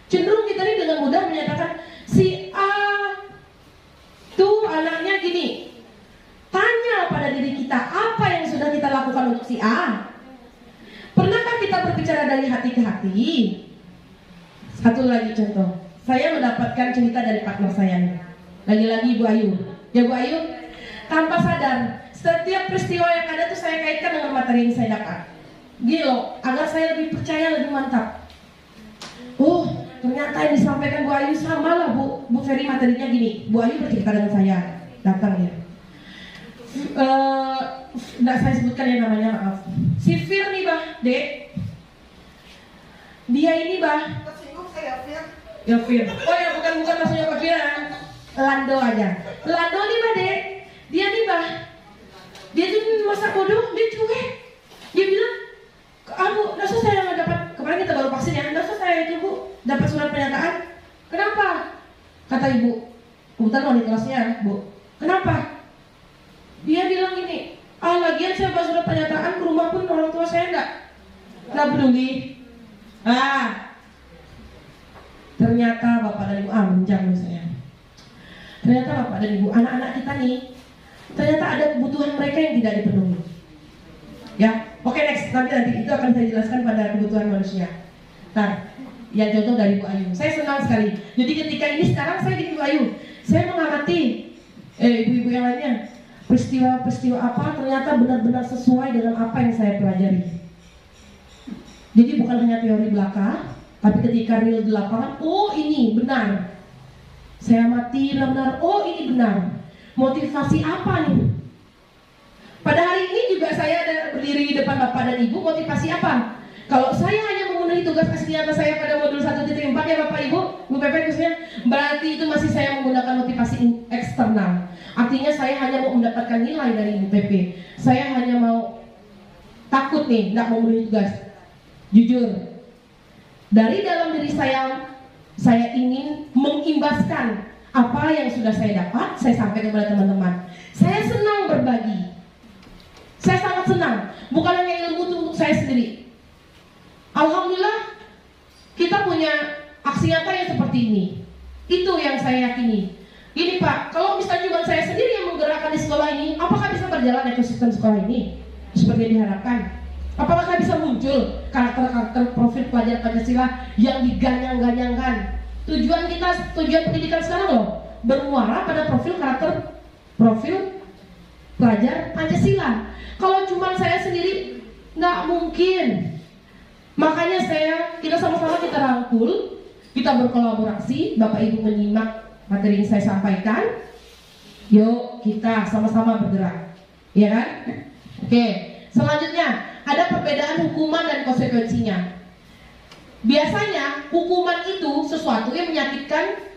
Cenderung kita ini dengan mudah menyatakan si A tuh anaknya gini. Tanya pada diri kita, apa yang sudah kita lakukan untuk si A? Pernahkah kita berbicara dari hati ke hati? Satu lagi contoh, saya mendapatkan cerita dari partner saya nih. Lagi-lagi Ibu Ayu. Ya Bu Ayu, tanpa sadar setiap peristiwa yang ada tuh saya kaitkan dengan materi yang saya dapat. Gini loh, agar saya lebih percaya, lebih mantap. Ternyata yang disampaikan Bu Ayu sama lah Bu Ferry, materinya gini. Bu Ayu bercerita dengan saya, datang ya. Nggak saya sebutkan ya namanya, maaf. Si Fir nih Dek. Dia ini tersinggung saya Fir. Ya Fir. Oh ya bukan maksudnya Pak Fir. Lando aja. Lando nih Dek. Dia nih dia tuh masa bodoh, dia cuek. Dia bilang, nggak saya nggak dapat, kemarin kita baru vaksin ya, nggak saya itu Bu dapat surat pernyataan. Kenapa? Kata Ibu, kebetulan wali kelasnya Bu. Kenapa? Dia bilang gini, lagian saya buat surat pernyataan ke rumah pun orang tua saya nggak peduli. Ternyata Bapak dan Ibu, menjam saya. Ternyata Bapak dan Ibu, anak-anak kita nih, ternyata ada kebutuhan mereka yang tidak dipenuhi. Ya, oke next, nanti itu akan saya jelaskan pada kebutuhan manusia. Ya contoh dari Bu Ayu, saya senang sekali. Jadi ketika ini sekarang saya di Bu Ayu, saya mengamati ibu-ibu yang lainnya. Peristiwa-peristiwa apa ternyata benar-benar sesuai dengan apa yang saya pelajari. Jadi bukan hanya teori belaka, tapi ketika real di lapangan, ini benar. Saya amati benar, ini benar. Motivasi apa nih? Pada hari ini juga saya ada berdiri di depan Bapak dan Ibu, motivasi apa? Kalau saya hanya memenuhi tugas aslinya saya pada modul 1.4 ya Bapak Ibu, Bu Pepe khususnya, berarti itu masih saya menggunakan motivasi eksternal. Artinya saya hanya mau mendapatkan nilai dari Ibu PP. Saya hanya mau takut nih, tidak mau memenuhi tugas. Jujur, dari dalam diri saya Saya ingin mengimbaskan apa yang sudah saya dapat, saya sampaikan kepada teman-teman. Saya senang berbagi. Saya sangat senang. Bukan hanya ilmu untuk saya sendiri. Alhamdulillah, kita punya aksi nyata yang seperti ini. Itu yang saya yakini. Gini Pak, kalau misalnya cuma saya sendiri yang menggerakkan di sekolah ini, apakah bisa berjalan ekosistem sekolah ini seperti yang diharapkan? Apakah bisa muncul karakter-karakter profil pelajar Pancasila yang diganyang-ganyangkan? Tujuan pendidikan sekarang loh, bermuara pada profil pelajar Pancasila. Kalau cuma saya sendiri, nggak mungkin. Makanya kita sama-sama kita rangkul, kita berkolaborasi. Bapak Ibu menyimak materi yang saya sampaikan. Yuk kita sama-sama bergerak, ya kan? Oke, selanjutnya ada perbedaan hukuman dan konsekuensinya. Biasanya hukuman itu sesuatu yang menyakitkan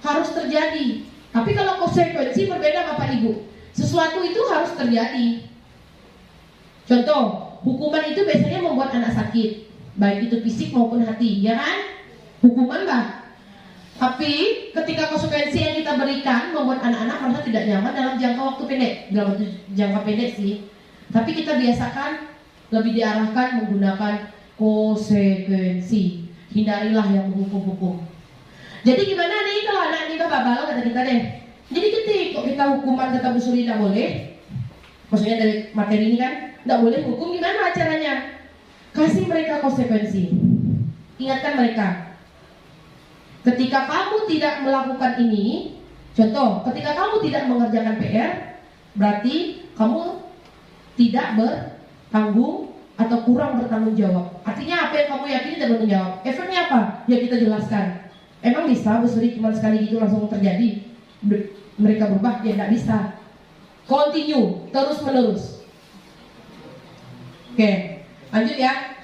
harus terjadi. Tapi kalau konsekuensi berbeda Bapak Ibu. Sesuatu itu harus terjadi. Contoh, hukuman itu biasanya membuat anak sakit, baik itu fisik maupun hati, ya kan? Hukuman Mbak. Tapi ketika konsekuensi yang kita berikan membuat anak-anak merasa tidak nyaman dalam jangka waktu pendek. Dalam jangka pendek sih. Tapi kita biasakan lebih diarahkan menggunakan konsekuensi. Hindarilah yang menghukum-hukum. Jadi gimana nih kalau anak ini babal kata kita deh. Jadi ketika kita hukuman kata Bu Suri tidak boleh. Maksudnya dari materi ini kan tidak boleh hukum, gimana caranya? Kasih mereka konsekuensi. Ingatkan mereka. Ketika kamu tidak melakukan ini, contoh, ketika kamu tidak mengerjakan PR, berarti kamu tidak bertanggung atau kurang bertanggung jawab. Artinya apa yang kamu yakini tidak bertanggung jawab. Efeknya apa? Ya kita jelaskan. Emang bisa Bu Suri cuma sekali gitu langsung terjadi? Mereka berubah? Ya tidak bisa. Continue, terus menerus. Oke, lanjut ya.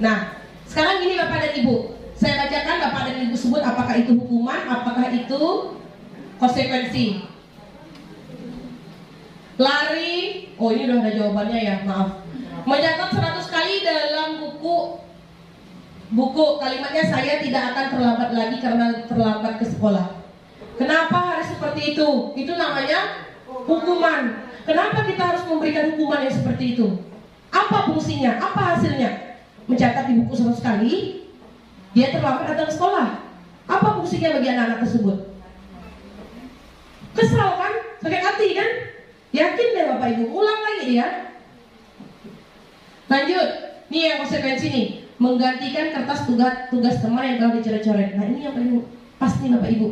Nah, sekarang gini Bapak dan Ibu, saya bacakan Bapak dan Ibu sebut apakah itu hukuman, apakah itu konsekuensi. Lari, oh ini udah ada jawabannya ya, maaf. Mencatat 100 kali dalam buku kalimatnya saya tidak akan terlambat lagi karena terlambat ke sekolah. Kenapa harus seperti itu? Itu namanya hukuman. Kenapa kita harus memberikan hukuman yang seperti itu? Apa fungsinya? Apa hasilnya? Mencatat di buku 100 kali, dia terlambat datang ke sekolah. Apa fungsinya bagi anak-anak tersebut? Kesal kan? Sakit hati kan? Yakin deh Bapak Ibu, ulang lagi dia. Lanjut, nih yang konsekuensi nih, menggantikan kertas tugas teman yang telah dicoret-coret. Nah ini yang paling pas nih Bapak Ibu.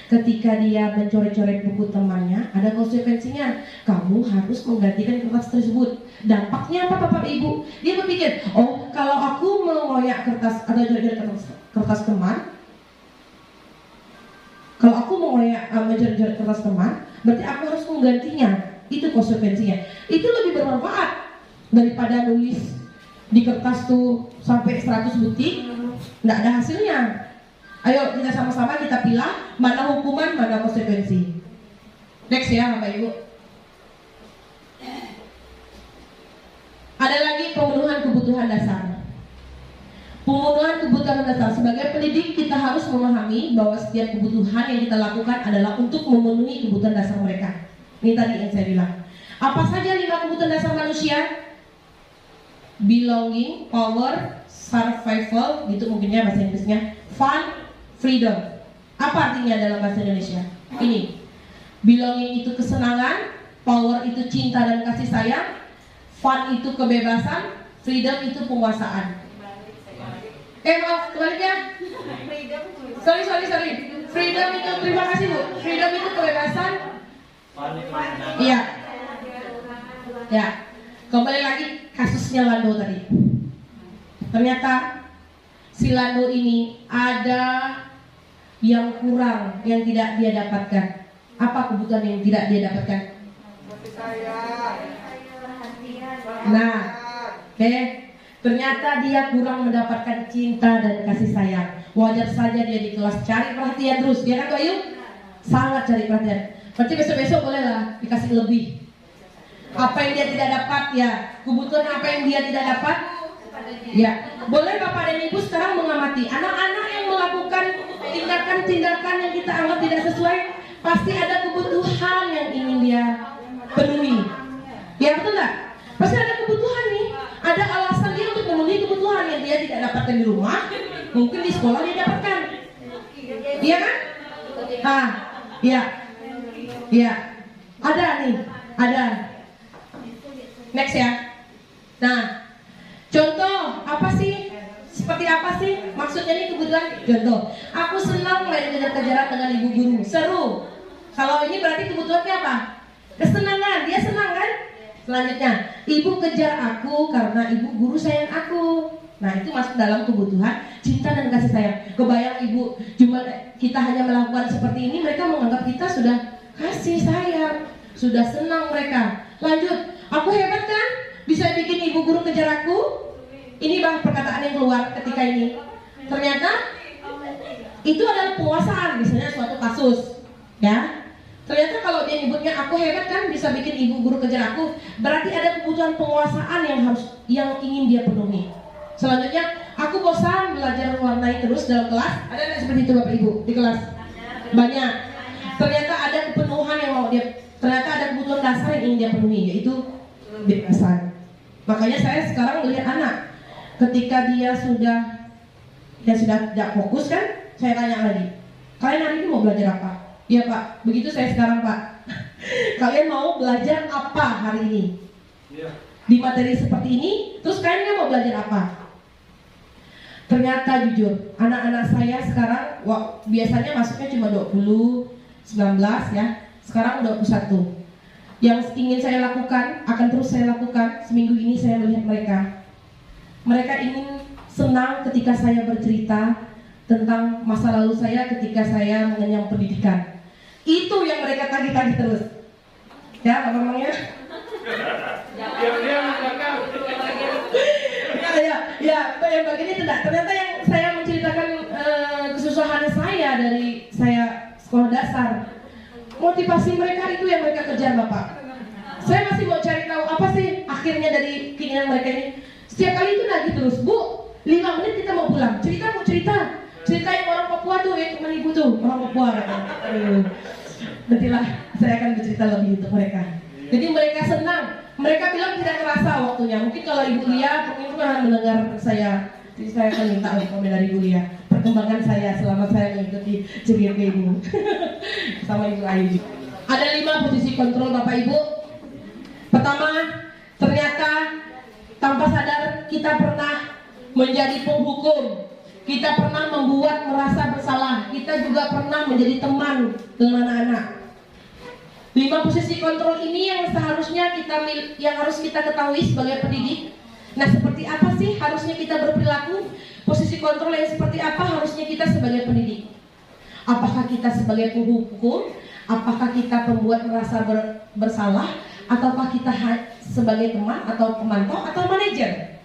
Ketika dia mencoret-coret buku temannya, ada konsekuensinya. Kamu harus menggantikan kertas tersebut. Dampaknya apa Bapak Ibu? Dia berpikir, oh kalau aku mengoyak kertas atau coret-coret kertas teman, kalau aku mencoret-coret kertas teman, berarti aku harus menggantinya. Itu konsekuensinya. Itu lebih bermanfaat daripada nulis di kertas tuh sampai 100 butir, nggak ada hasilnya. Ayo kita sama-sama kita pilih mana hukuman, mana konsekuensi. Next ya Bapak Ibu. Ada lagi pemenuhan kebutuhan dasar. Pemenuhan kebutuhan dasar. Sebagai pendidik kita harus memahami bahwa setiap kebutuhan yang kita lakukan adalah untuk memenuhi kebutuhan dasar mereka. Ini tadi yang saya bilang. Apa saja 5 kebutuhan dasar manusia? Belonging, power, survival, gitu mungkinnya bahasa Inggrisnya, fun, freedom. Apa artinya dalam bahasa Indonesia? Ini, belonging itu kesenangan, power itu cinta dan kasih sayang, fun itu kebebasan, freedom itu penguasaan. Maaf, kebaliknya. Sorry. Freedom itu, terima kasih Bu. Freedom itu kebebasan. Iya. Ya. Kembali lagi kasusnya Lando tadi. Ternyata si Lando ini ada yang kurang, yang tidak dia dapatkan. Apa kebutuhan yang tidak dia dapatkan? Nah, oke. Ternyata dia kurang mendapatkan cinta dan kasih sayang. Wajar saja dia di kelas cari perhatian terus, ya kan Bayu? Sangat cari perhatian. Berarti besok-besok bolehlah dikasih lebih. Apa yang dia tidak dapat ya, kebutuhan apa yang dia tidak dapat, Ya, boleh Bapak dan Ibu sekarang mengamati anak-anak yang melakukan tindakan-tindakan yang kita anggap tidak sesuai. Pasti ada kebutuhan yang ingin dia penuhi. Ya betul nggak? Pasti ada kebutuhan nih. Ada alasan dia untuk memenuhi kebutuhan yang dia tidak dapatkan di rumah. Mungkin di sekolah dia dapatkan. Iya kan? Ah, iya. Iya. Ada nih, ada. Next ya. Nah, contoh apa sih? Seperti apa sih? Maksudnya ini kebutuhan. Contoh, aku senang main kejar-kejaran dengan ibu guru. Seru. Kalau ini berarti kebutuhannya apa? Kesenangan. Dia senang kan? Selanjutnya, ibu kejar aku karena ibu guru sayang aku. Nah, itu masuk dalam kebutuhan cinta dan kasih sayang. Kebayang ibu, cuma kita hanya melakukan seperti ini, mereka menganggap kita sudah kasih sayang, sudah senang mereka. Lanjut, aku hebat kan? Bisa bikin ibu guru kejar aku? Ini bang perkataan yang keluar ketika ini. Ternyata itu adalah penguasaan, misalnya suatu kasus, ya. Ternyata kalau dia nyebutnya aku hebat kan, bisa bikin ibu guru kejar aku, berarti ada kebutuhan penguasaan yang ingin dia penuhi. Selanjutnya, aku bosan belajar mewarnai terus dalam kelas. Ada nggak seperti itu Bapak Ibu di kelas? Banyak. Ternyata ada kepenuhan yang mau dia. Ternyata ada kebutuhan dasar yang ingin dia penuhi, yaitu kebebasan. Makanya saya sekarang melihat anak, ketika dia sudah tidak fokus kan, saya tanya lagi, kalian hari ini mau belajar apa? Ya Pak, begitu saya sekarang Pak. Kalian mau belajar apa hari ini? Di materi seperti ini, terus kalian mau belajar apa? Ternyata jujur, anak-anak saya sekarang biasanya masuknya cuma 20, 19 ya. Sekarang 21. Yang ingin saya lakukan, akan terus saya lakukan. Seminggu ini saya melihat mereka. Mereka ingin senang ketika saya bercerita tentang masa lalu saya ketika saya mengenyam pendidikan. Itu yang mereka tagih-tagih terus. Ya, apa-apanya? Ya, yang bagian itu enggak. Ternyata yang saya menceritakan kesusahan saya dari saya sekolah dasar. Motivasi mereka itu yang mereka kejar Bapak. Saya masih mau cari tahu apa sih akhirnya dari keinginan mereka ini. Setiap kali itu lagi terus, Bu, 5 menit kita mau pulang. Cerita yang orang Papua tuh, yang teman ibu tuh, orang Papua katanya. Nantilah saya akan bercerita lebih untuk mereka. Jadi mereka senang. Mereka bilang tidak terasa waktunya. Mungkin kalau Ibu Lia mungkin pernah mendengar saya. Jadi saya akan minta komen dari Ibu Lia perkembangan saya selama saya mengikuti cerita ini sama Ibu Ayu. Ada 5 posisi kontrol Bapak Ibu. Pertama, ternyata tanpa sadar kita pernah menjadi penghukum. Kita pernah membuat merasa bersalah. Kita juga pernah menjadi teman dengan anak-anak. 5 posisi kontrol ini yang seharusnya yang harus kita ketahui sebagai pendidik. Nah, seperti apa sih harusnya kita berperilaku? Posisi kontrol yang seperti apa harusnya kita sebagai pendidik? Apakah kita sebagai penghukum? Apakah kita pembuat merasa bersalah? Ataukah kita sebagai teman atau pemantau atau manajer?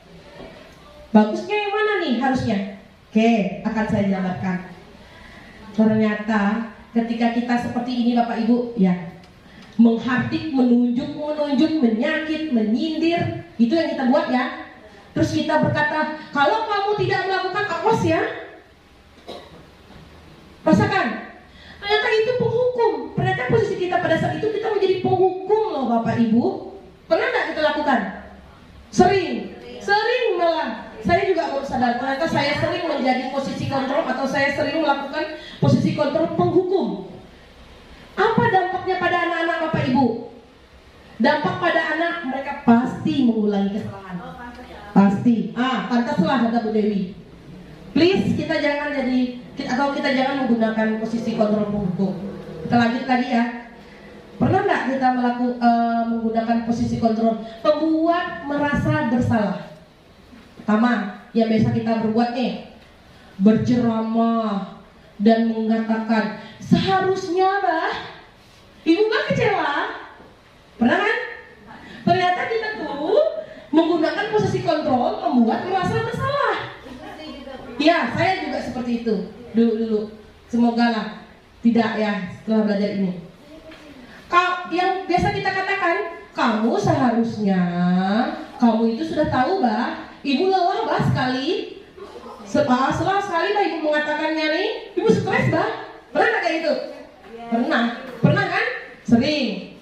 Bagusnya yang mana nih harusnya? Oke, akan saya jabarkan. Ternyata ketika kita seperti ini Bapak Ibu, ya, menghardik, menunjuk, menyakit, menyindir, itu yang kita buat ya. Terus kita berkata, kalau kamu tidak melakukan, awas ya. Rasakan, ternyata itu penghukum. Ternyata posisi kita pada saat itu kita menjadi penghukum loh Bapak Ibu. Pernah nggak kita lakukan? Sering malah. Saya juga baru sadar, ternyata saya sering menjadi posisi kontrol atau saya sering melakukan posisi kontrol penghukum. Apa dampaknya pada anak-anak Bapak Ibu? Dampak pada anak, mereka pasti mengulangi kesalahan. Pasti. Pantaslah kata Bu Dewi. Please kita jangan jangan menggunakan posisi kontrol penghukum. Kita lanjut lagi ya. Pernah nggak kita menggunakan posisi kontrol pembuat merasa bersalah? Pertama, yang biasa kita berbuat nih, berceramah dan mengatakan seharusnya Ibu gak kecewa. Pernah kan? Ternyata kita tuh menggunakan posisi kontrol membuat merasa bersalah. Ya, saya juga seperti itu dulu. Semoga lah tidak ya setelah belajar ini. Yang biasa kita katakan, kamu seharusnya, kamu itu sudah tahu Ibu lelah bah sekali. Setelah sekali bah ibu mengatakannya nih, ibu stres bah. Pernah nggak kayak gitu? Pernah kan? Sering.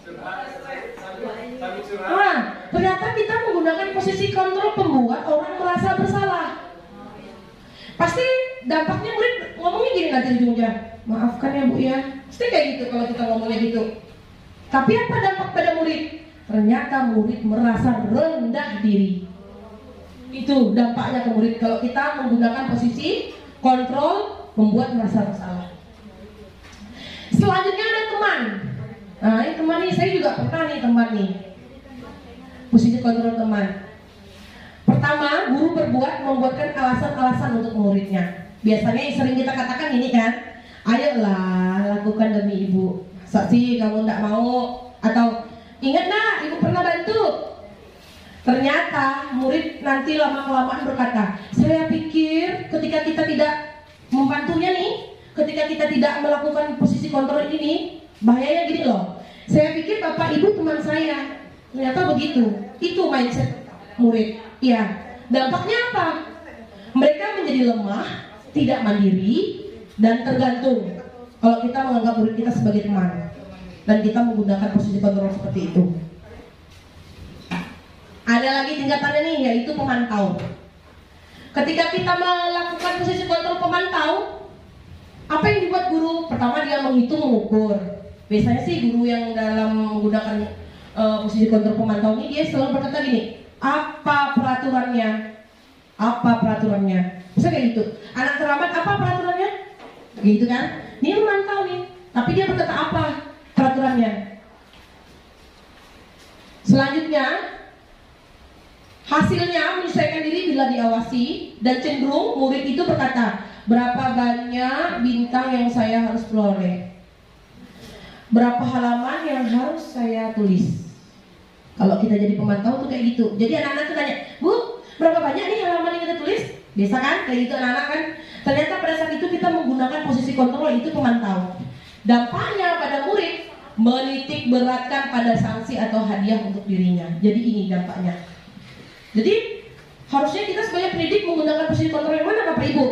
Ternyata kita menggunakan posisi kontrol pembuat orang merasa bersalah. Pasti dampaknya murid ngomongnya gini nanti ujungnya, maafkan ya bu ya. Pasti kayak gitu kalau kita ngomongnya gitu. Tapi apa dampak pada murid? Ternyata murid merasa rendah diri. Itu dampaknya ke murid kalau kita menggunakan posisi kontrol membuat merasa bersalah. Selanjutnya ada teman. Nah ini teman nih, saya juga pernah nih teman nih. Posisi kontrol teman. Pertama, guru membuatkan alasan-alasan untuk muridnya. Biasanya yang sering kita katakan ini kan, ayolah lakukan demi ibu. Masa sih kamu tidak mau? Atau ingat nak, ibu pernah bantu. Ternyata murid nanti lama-kelamaan berkata, saya pikir ketika kita tidak membantunya nih, ketika kita tidak melakukan posisi kontrol ini, bahayanya gini loh. Saya pikir bapak ibu teman saya. Ternyata begitu. Itu mindset murid. Ya, dampaknya apa? Mereka menjadi lemah, tidak mandiri, dan tergantung. Kalau kita menganggap murid kita sebagai teman, dan kita menggunakan posisi kontrol seperti itu. Ada lagi tingkatannya nih, yaitu pemantau. Ketika kita melakukan posisi kontrol pemantau, apa yang dibuat guru? Pertama dia menghitung, mengukur. Biasanya sih guru yang dalam menggunakan posisi kontrol pemantau ini dia selalu berkata gini, apa peraturannya? Apa peraturannya? Bisa kayak gitu. Anak terlambat, apa peraturannya? Gitu kan? Dia memantau nih, tapi dia berkata apa peraturannya? Selanjutnya, hasilnya menyesuaikan diri bila diawasi dan cenderung murid itu berkata, berapa banyak bintang yang saya harus peroleh? Berapa halaman yang harus saya tulis? Kalau kita jadi pemantau tuh kayak gitu. Jadi anak-anak tuh tanya, Bu, berapa banyak nih halaman yang kita tulis? Biasa kan? Kayak gitu anak-anak kan. Ternyata pada saat itu kita menggunakan posisi kontrol, itu pemantau. Dampaknya pada murid menitik beratkan pada sanksi atau hadiah untuk dirinya. Jadi ini dampaknya. Jadi harusnya kita sebagai pendidik menggunakan posisi kontrol yang mana Bapak Ibu?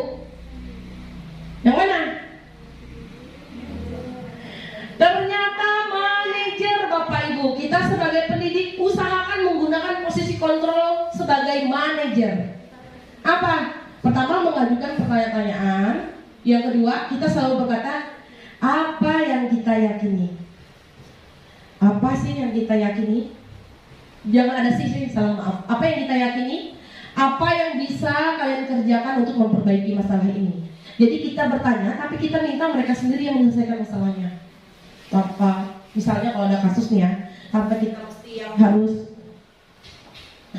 Yang mana? Ternyata manajer Bapak Ibu, kita sebagai pendidik usahakan menggunakan posisi kontrol sebagai manajer. Apa? Pertama mengajukan pertanyaan. Yang kedua kita selalu berkata, apa yang kita yakini? Apa sih yang kita yakini? Jangan ada sih, salah maaf. Apa yang kita yakini? Apa yang bisa kalian kerjakan untuk memperbaiki masalah ini? Jadi kita bertanya, tapi kita minta mereka sendiri yang menyelesaikan masalahnya. Tanpa, misalnya kalau ada kasus nih ya, tanpa kita mesti yang harus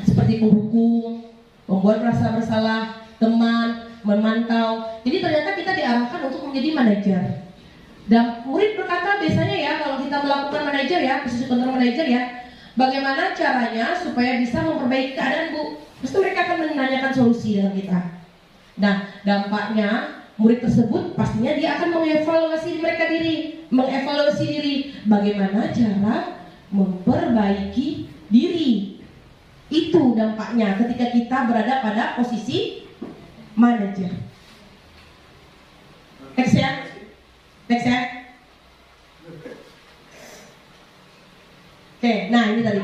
seperti penghukum, membuat rasa bersalah, teman, memantau. Jadi ternyata kita diarahkan untuk menjadi manajer. Dan murid berkata biasanya ya, kalau kita melakukan manajer ya, posisi kontrol manajer ya, bagaimana caranya supaya bisa memperbaiki keadaan Bu? Pasti mereka akan menanyakan solusi dengan kita. Nah, dampaknya murid tersebut pastinya dia akan mengevaluasi diri, bagaimana cara memperbaiki diri. Itu dampaknya ketika kita berada pada posisi manajer. Next ya. Oke, nah ini tadi.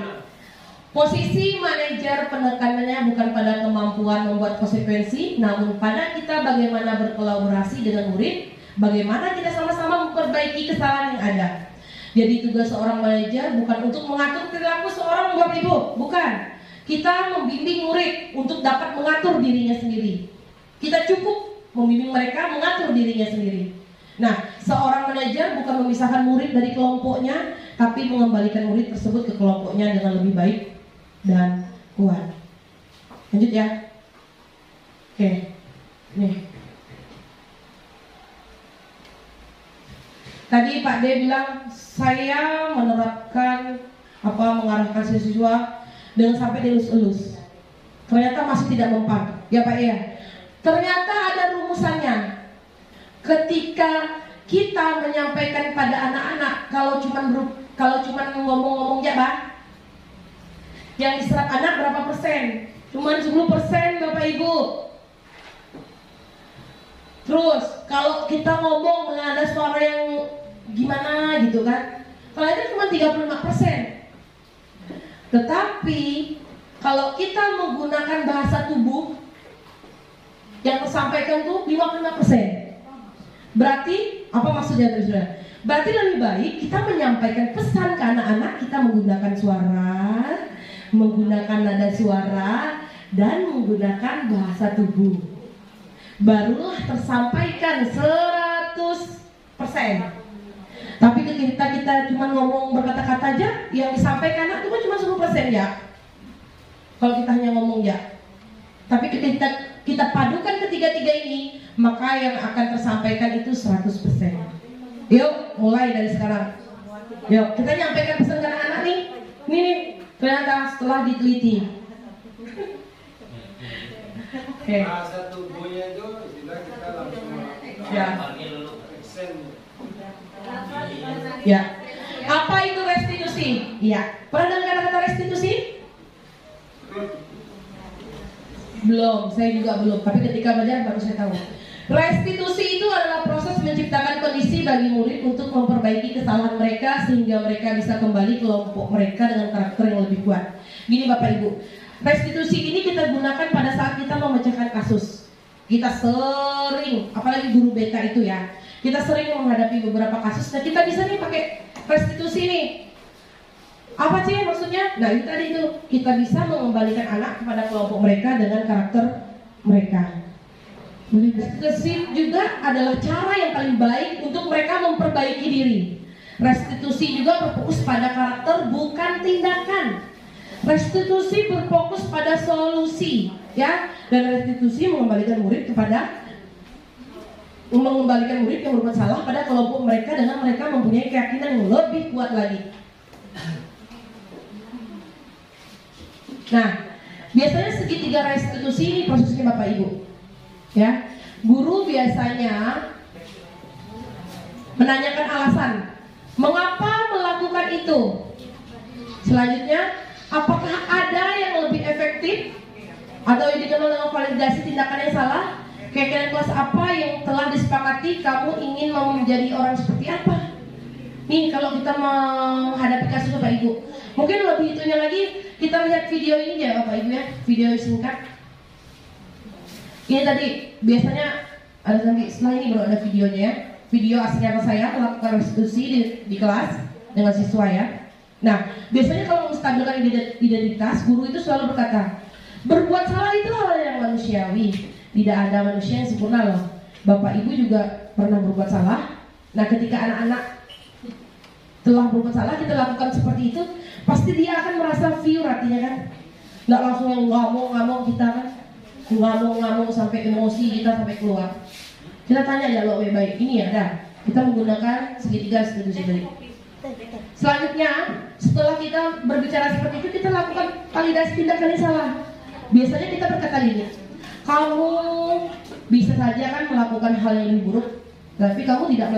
Posisi manajer penekanannya bukan pada kemampuan membuat konsekuensi, namun pada kita bagaimana berkolaborasi dengan murid, bagaimana kita sama-sama memperbaiki kesalahan yang ada. Jadi tugas seorang manajer bukan untuk mengatur perilaku seorang Bapak Ibu, bukan. Kita membimbing murid untuk dapat mengatur dirinya sendiri. Kita cukup membimbing mereka mengatur dirinya sendiri. Nah, seorang manajer bukan memisahkan murid dari kelompoknya, tapi mengembalikan murid tersebut ke kelompoknya dengan lebih baik dan kuat. Lanjut ya. Oke. Nih. Tadi Pak D bilang saya menerapkan mengarahkan siswa dengan sampai dilus-elus. Ternyata masih tidak mempan. Ya Pak ya. Ternyata ada rumusannya. Ketika kita menyampaikan pada anak-anak, kalau cuma ngomong-ngomong ya Pak, yang diserap anak berapa persen? Cuma cuma 10% Bapak Ibu. Terus kalau kita ngomong dengan ada suara yang gimana gitu kan, kalau itu cuma 35%. Tetapi kalau kita menggunakan bahasa tubuh yang tersampaikan tuh 55%. Berarti apa maksudnya saudara? Berarti lebih baik kita menyampaikan pesan ke anak-anak kita menggunakan suara, menggunakan nada suara, dan menggunakan bahasa tubuh. Barulah tersampaikan 100%. Tapi kita cuma ngomong berkata-kata aja, yang disampaikan anak itu cuma 10% ya. Kalau kita hanya ngomong ya. Tapi ketika kita padukan ketiga-tiga ini, maka yang akan tersampaikan itu 100%. Yuk, mulai dari sekarang. Yuk, kita nyampaikan pesan ke anak-anak nih. Ini nih, ternyata setelah diteliti. Oke. Bahasa tubuhnya itu istilah kita langsung Ya. aksen. Ya. Apa itu restitusi? Iya. Pernah dengar kata-kata restitusi? Belum, saya juga belum. Tapi ketika belajar baru saya tahu. Restitusi itu adalah proses menciptakan kondisi bagi murid untuk memperbaiki kesalahan mereka sehingga mereka bisa kembali ke kelompok mereka dengan karakter yang lebih kuat. Gini Bapak Ibu, restitusi ini kita gunakan pada saat kita memecahkan kasus. Kita sering, apalagi guru BK itu ya, kita sering menghadapi beberapa kasus. Nah kita bisa nih pakai restitusi nih. Apa sih maksudnya? Nah itu tadi itu, kita bisa mengembalikan anak kepada kelompok mereka dengan karakter mereka. Restitusi juga adalah cara yang paling baik untuk mereka memperbaiki diri. Restitusi juga berfokus pada karakter bukan tindakan. Restitusi berfokus pada solusi, ya. Dan restitusi mengembalikan murid yang berbuat salah pada kelompok mereka dengan mereka mempunyai keyakinan yang lebih kuat lagi. Nah, biasanya segitiga restitusi ini prosesnya Bapak Ibu. Ya, guru biasanya menanyakan alasan mengapa melakukan itu. Selanjutnya, apakah ada yang lebih efektif atau yang dikenal dengan validasi tindakan yang salah? Keyakinan kelas apa yang telah disepakati kamu ingin mau menjadi orang seperti apa? Nih kalau kita menghadapi kasus Bapak Ibu, mungkin lebih itunya lagi kita lihat video ini ya Bapak Ibu ya, video singkat. Ini tadi biasanya ada nanti setelah ini baru ada videonya ya. Video asli nyata saya melakukan restitusi di kelas dengan siswa ya. Nah biasanya kalau menstabilkan identitas, guru itu selalu berkata, berbuat salah itu hal yang manusiawi. Tidak ada manusia yang sempurna loh. Bapak Ibu juga pernah berbuat salah. Nah ketika anak-anak telah berbuat salah, kita lakukan seperti itu, pasti dia akan merasa view artinya kan. Nggak langsung yang ngamuk-ngamuk kita kan. Ngamuk-ngamuk sampai emosi kita sampai keluar. Kita tanya ya lo baik-baik. Ini ya dah. Kita menggunakan segitiga restitusi tadi. Selanjutnya, setelah kita berbicara seperti itu, kita lakukan validasi tindakan yang salah. Biasanya kita berkata gini, kamu bisa saja kan melakukan hal yang lebih buruk, tapi kamu tidak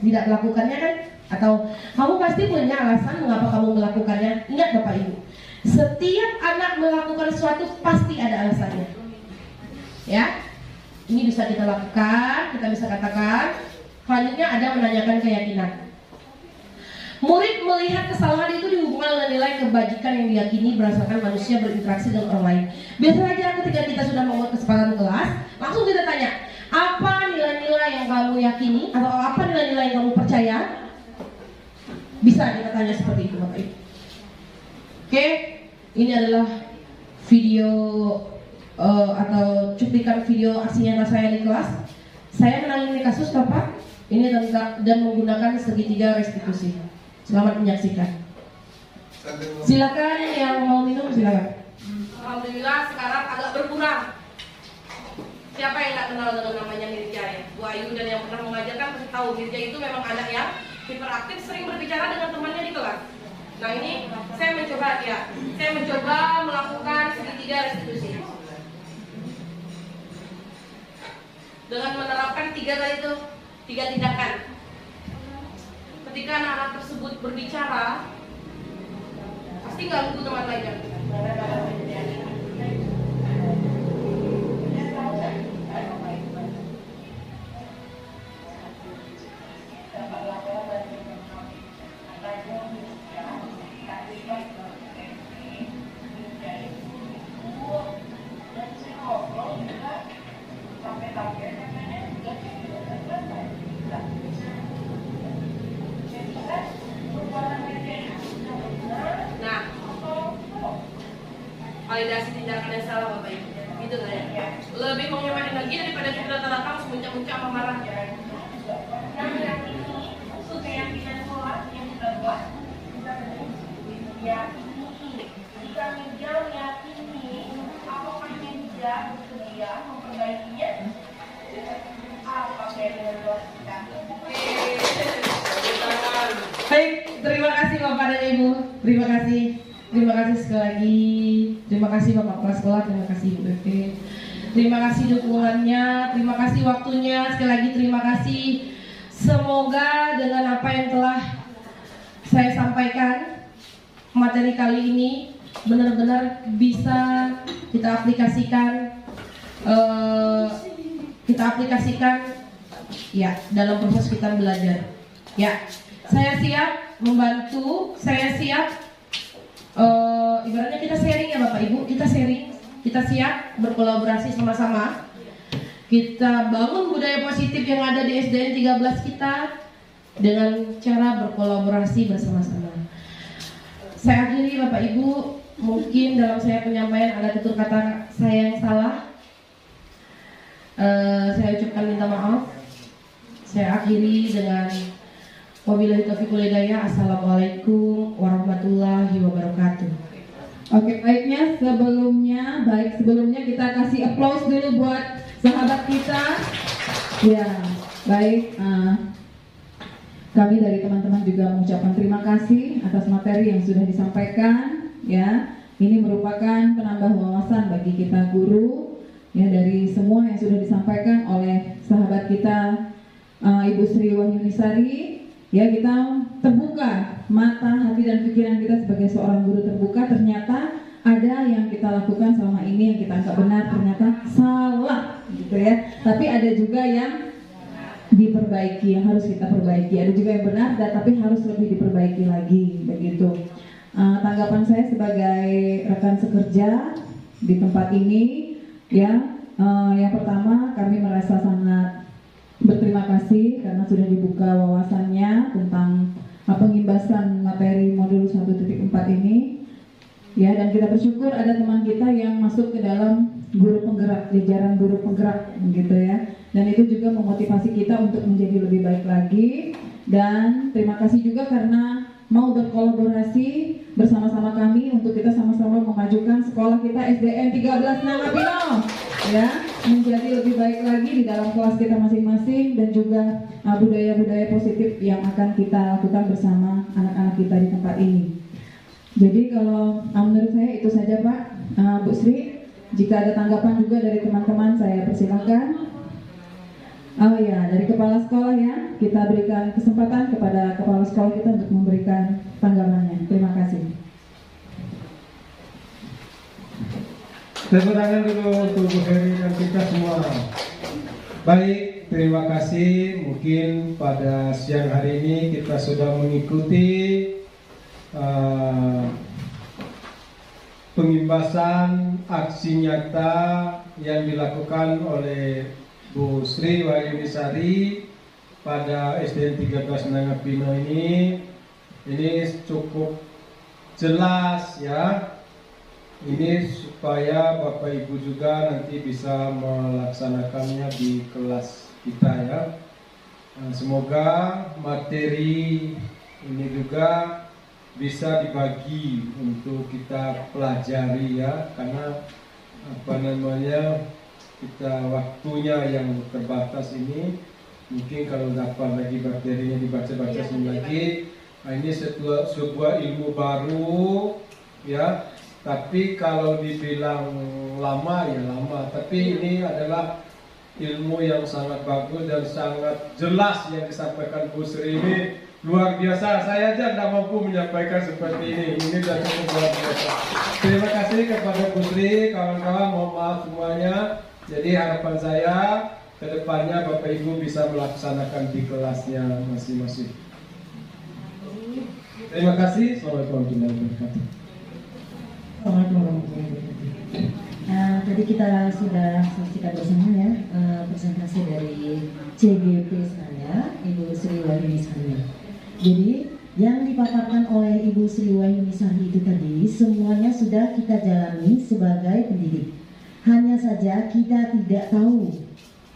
melakukannya kan? Atau kamu pasti punya alasan mengapa kamu melakukannya. Ingat Bapak Ibu, setiap anak melakukan sesuatu pasti ada alasannya. Ya, ini bisa kita lakukan, kita bisa katakan. Selanjutnya ada menanyakan keyakinan. Murid melihat kesalahan itu dihubungkan dengan nilai kebajikan yang diyakini berdasarkan manusia berinteraksi dengan orang lain. Biasa saja ketika kita sudah membuat kesepakatan kelas, langsung kita tanya, apa nilai-nilai yang kamu yakini atau apa nilai-nilai yang kamu percaya? Bisa kita tanya seperti itu Bapak Ibu. Oke, ini adalah video atau cuplikan video aksi nyata saya di kelas. Saya menangani kasus Bapak ini dan menggunakan segitiga restitusi. Selamat menyaksikan. Silakan yang mau minum silakan. Alhamdulillah sekarang agak berkurang. Siapa yang tidak kenal dengan namanya Mirja ya? Bu Ayu dan yang pernah mengajarkan pasti tahu Mirja itu memang anak yang hiperaktif, sering berbicara dengan temannya di kelas. Nah ini saya mencoba melakukan segitiga restitusi dengan menerapkan tiga tindakan. Ketika anak-anak tersebut berbicara, pasti ganggu teman lainnya. tindakan yang salah Bapak Ibu. Gitu nggak ya? Lebih menghemat energi daripada kita datang semuncak-muncak sama marah. Maksud keyakinan sholat yang kita buat, kita meyakini. Jika media meyakini, apakah media bersedia memperbaikinya? Apa keyakinan sholat kita? Baik, terima kasih Bapak dan Ibu. Terima kasih sekali lagi. Terima kasih Bapak Kepala Sekolah, terima kasih Ibu BP. Terima kasih dukungannya, terima kasih waktunya. Sekali lagi terima kasih. Semoga dengan apa yang telah saya sampaikan, materi kali ini benar-benar bisa kita aplikasikan ya dalam proses kita belajar. Ya, saya siap membantu, saya siap ibaratnya kita sharing ya Bapak Ibu, kita siap berkolaborasi sama-sama. Kita bangun budaya positif yang ada di SDN 13 kita dengan cara berkolaborasi bersama-sama. Saya akhiri Bapak Ibu, mungkin dalam saya penyampaian ada tutur kata saya yang salah. Saya ucapkan minta maaf. Saya akhiri dengan wabillahi taufiq wal hidayah. Assalamualaikum warahmatullahi wabarakatuh. Oke, baiknya sebelumnya kita kasih applause dulu buat sahabat kita. Ya, baik. Kami dari teman-teman juga mengucapkan terima kasih atas materi yang sudah disampaikan. Ya, ini merupakan penambah wawasan bagi kita guru. Ya, dari semua yang sudah disampaikan oleh sahabat kita Ibu Sri Wahyunisari. Ya, kita terbuka mata, hati dan pikiran kita sebagai seorang guru terbuka. Ternyata ada yang kita lakukan selama ini yang kita anggap benar ternyata salah, gitu ya. Tapi ada juga yang diperbaiki, yang harus kita perbaiki. Ada juga yang benar, tapi harus lebih diperbaiki lagi, begitu. Tanggapan saya sebagai rekan sekerja di tempat ini, ya, yang pertama kami merasa sangat berterima kasih karena sudah dibuka wawasannya tentang pengimbasan materi modul 1.4 ini. Ya, dan kita bersyukur ada teman kita yang masuk ke dalam guru penggerak, jajaran guru penggerak, gitu ya. Dan itu juga memotivasi kita untuk menjadi lebih baik lagi. Dan terima kasih juga karena mau berkolaborasi bersama-sama kami untuk kita sama-sama memajukan sekolah kita SDN 13 Nangapino, ya, menjadi lebih baik lagi di dalam kelas kita masing-masing dan juga budaya-budaya positif yang akan kita lakukan bersama anak-anak kita di tempat ini. Jadi kalau menurut saya itu saja Pak. Bu Sri, jika ada tanggapan juga dari teman-teman saya persilakan. Oh ya, dari kepala sekolah ya, kita berikan kesempatan kepada kepala sekolah kita untuk memberikan tanggapannya. Terima kasih. Tepuk tangan dulu untuk Bu Heri dan kita semua. Baik, terima kasih. Mungkin pada siang hari ini kita sudah mengikuti pengimbasan aksi nyata yang dilakukan oleh Bu Sri Wahyunisari pada SDN 13 Nangapino ini cukup jelas ya. Ini supaya Bapak Ibu juga nanti bisa melaksanakannya di kelas kita ya. Semoga materi ini juga bisa dibagi untuk kita pelajari ya, karena kita waktunya yang terbatas ini. Mungkin kalau dapat lagi materinya dibaca-baca lagi. Nah, ini sebuah ilmu baru ya. Tapi kalau dibilang lama ya lama. Tapi ini adalah ilmu yang sangat bagus dan sangat jelas yang disampaikan Bu Sri ini. Luar biasa, saya aja tidak mampu menyampaikan seperti ini. Ini sudah cukup luar biasa. Terima kasih kepada Bu Sri, kawan-kawan, mohon maaf semuanya. Jadi harapan saya ke depannya Bapak Ibu bisa melaksanakan di kelasnya masing-masing. Terima kasih. Assalamualaikum warahmatullahi wabarakatuh. Tadi kita sudah saksikan bersama ya presentasi dari CGP saya, Ibu Sri Wahyunisari. Jadi yang dipaparkan oleh Ibu Sri Wahyuni Sari itu tadi semuanya sudah kita jalani sebagai pendidik. Hanya saja kita tidak tahu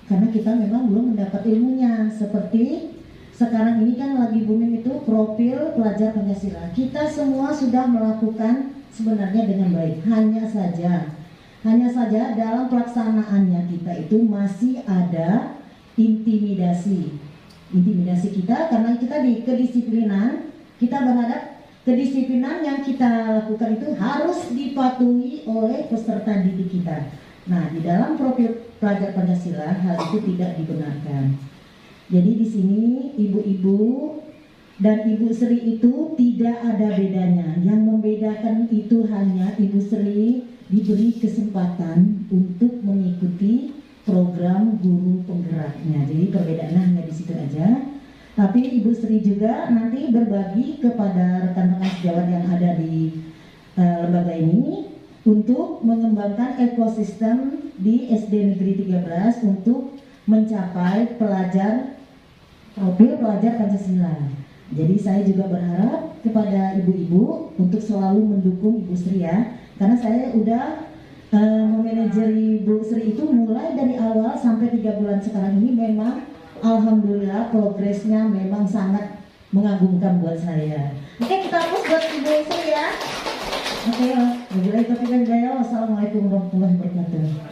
karena kita memang belum mendapat ilmunya. Seperti sekarang ini kan lagi booming itu profil pelajar Pancasila. Kita semua sudah melakukan sebenarnya dengan baik. Hanya saja dalam pelaksanaannya kita itu masih ada intimidasi kita karena kita di kedisiplinan. Kita berharap kedisiplinan yang kita lakukan itu harus dipatuhi oleh peserta didik kita. Nah, di dalam profil pelajar Pancasila hal itu tidak dibenarkan. Jadi di sini ibu-ibu dan Ibu Sri itu tidak ada bedanya. Yang membedakan itu hanya Ibu Sri diberi kesempatan untuk mengikuti program guru penggeraknya. Jadi perbedaannya hanya di situ aja. Tapi Ibu Sri juga nanti berbagi kepada rekan-rekan sejawat yang ada di lembaga ini untuk mengembangkan ekosistem di SD Negeri 13 untuk mencapai profil pelajar Pancasila. Jadi saya juga berharap kepada ibu-ibu untuk selalu mendukung Ibu Sri ya, karena saya udah memanajeri Ibu Sri itu mulai dari awal sampai 3 bulan sekarang ini memang alhamdulillah progresnya memang sangat mengagumkan buat saya. Oke, kita push buat Ibu Sri ya. Oke, wabillahi taufiq wal hidayah. Wassalamualaikum warahmatullahi wabarakatuh.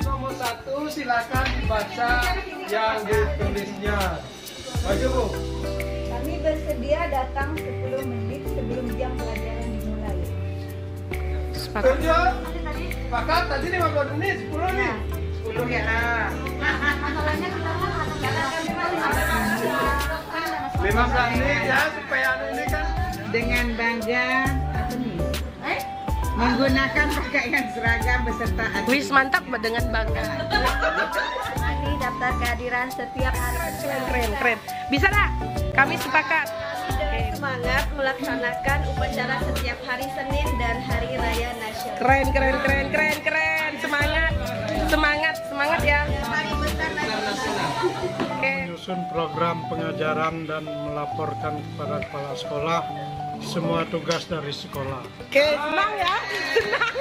Nomor 1 silakan dibaca yang ditulisnya. Maju Bu. Kami bersedia datang 10 menit sebelum jam pelajaran dimulai. Setuju? Sepakat? Tadi 15 menit, 10 nih. 10 ya. Masalahnya kita karena kami masih 15 menit ya supaya ini kan dengan bangga menggunakan pakaian seragam beserta atribut. Wis mantap dengan bangga. ini daftar kehadiran setiap hari. Keren. Bisa dah? Kami sepakat. Dan semangat melaksanakan upacara setiap hari Senin dan Hari Raya Nasional. Keren. Semangat ya. Menyusun program pengajaran dan melaporkan kepada kepala sekolah semua tugas dari sekolah. Oke, senang ya? Senang.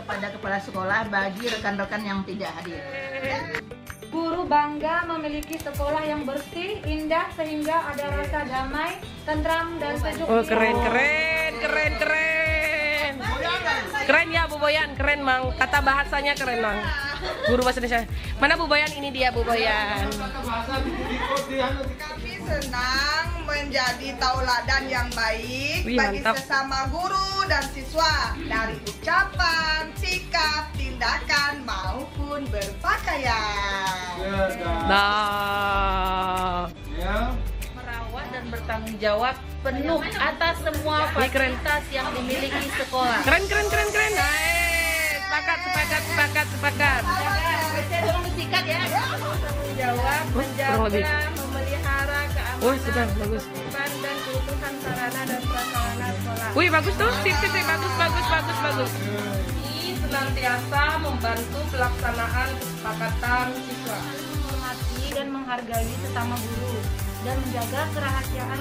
Kepada kepala sekolah bagi rekan-rekan yang tidak hadir. Guru bangga memiliki sekolah yang bersih, indah sehingga ada rasa damai, tentram dan sejuk. Oh, keren. Keren ya Bu Boyan, keren Mang. Kata bahasanya keren Mang. Guru bahasa Indonesia. Mana Bu Boyan? Ini dia Bu Boyan. Kami senang menjadi tauladan yang baik bagi sesama guru dan siswa dari ucapan, sikap, tindakan maupun berpakaian. Nah. Merawat dan bertanggung jawab penuh atas semua fasilitas yang dimiliki sekolah. Keren. Sepakat. Tolong disikat ya. Tanggung jawab menjaga, memelihara keamanan, bagus. dan keutuhan sarana dan prasarana sekolah. Wih, bagus tuh. Sip, bagus. Ini senantiasa membantu pelaksanaan kesepakatan siswa. Menghormati dan menghargai sesama guru dan menjaga kerahasiaan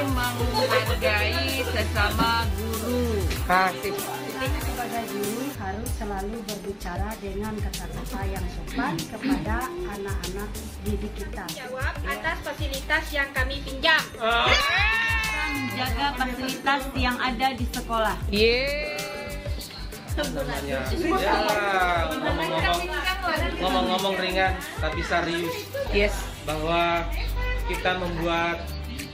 menghargai sesama guru. Kasih. Sebagai guru harus selalu berbicara dengan kata-kata yang sopan kepada anak-anak didik kita. Jawab atas fasilitas yang kami pinjam. Menjaga fasilitas yang ada di sekolah. Ngomong-ngomong ringan tapi serius. Yes. Bahwa kita membuat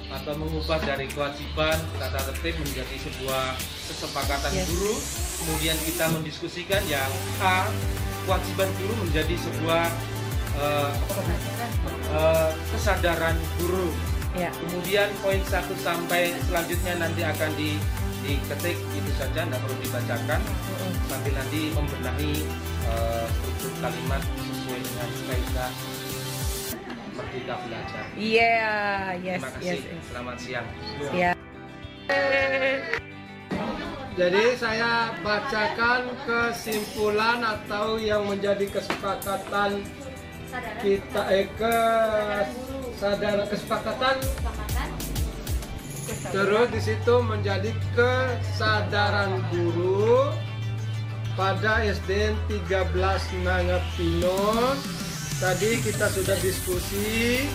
atau mengubah dari kewajiban tata tertib menjadi sebuah kesepakatan guru. Kemudian kita mendiskusikan yang A, kewajiban guru menjadi sebuah kesadaran guru. Ya. Kemudian poin 1 sampai selanjutnya nanti akan diketik itu saja, tidak perlu dibacakan, sambil nanti membenahi struktur kalimat sesuai dengan kaidah Merdeka Belajar. Terima kasih. Selamat siang. Jadi saya bacakan kesimpulan atau yang menjadi kesepakatan kita kesepakatan terus di situ menjadi kesadaran guru pada SDN 13 Nangapino. Tadi kita sudah diskusi.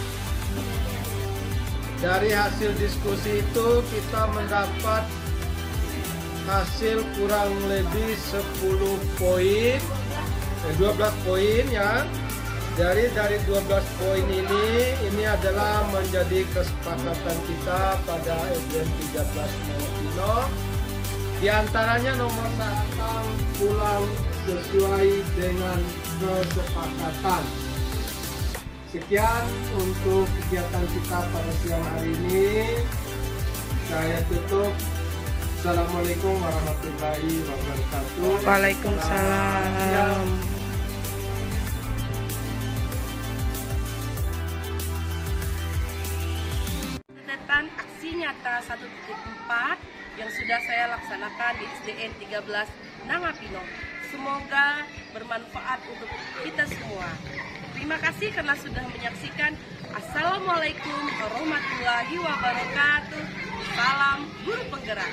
Dari hasil diskusi itu kita mendapat hasil kurang lebih 10 poin, 12 poin ya. Dari 12 poin ini adalah menjadi kesepakatan kita pada SDN 13 Nangapino. Di antaranya nomor 1 pulang sesuai dengan kesepakatan. Sekian untuk kegiatan kita pada siang hari ini. Saya tutup. Assalamualaikum warahmatullahi wabarakatuh. Waalaikumsalam. Catatan aksi nyata 1.4 yang sudah saya laksanakan di SDN 13 Nangapino. Semoga bermanfaat untuk kita semua. Terima kasih karena sudah menyaksikan. Assalamualaikum warahmatullahi wabarakatuh. Salam guru penggerak.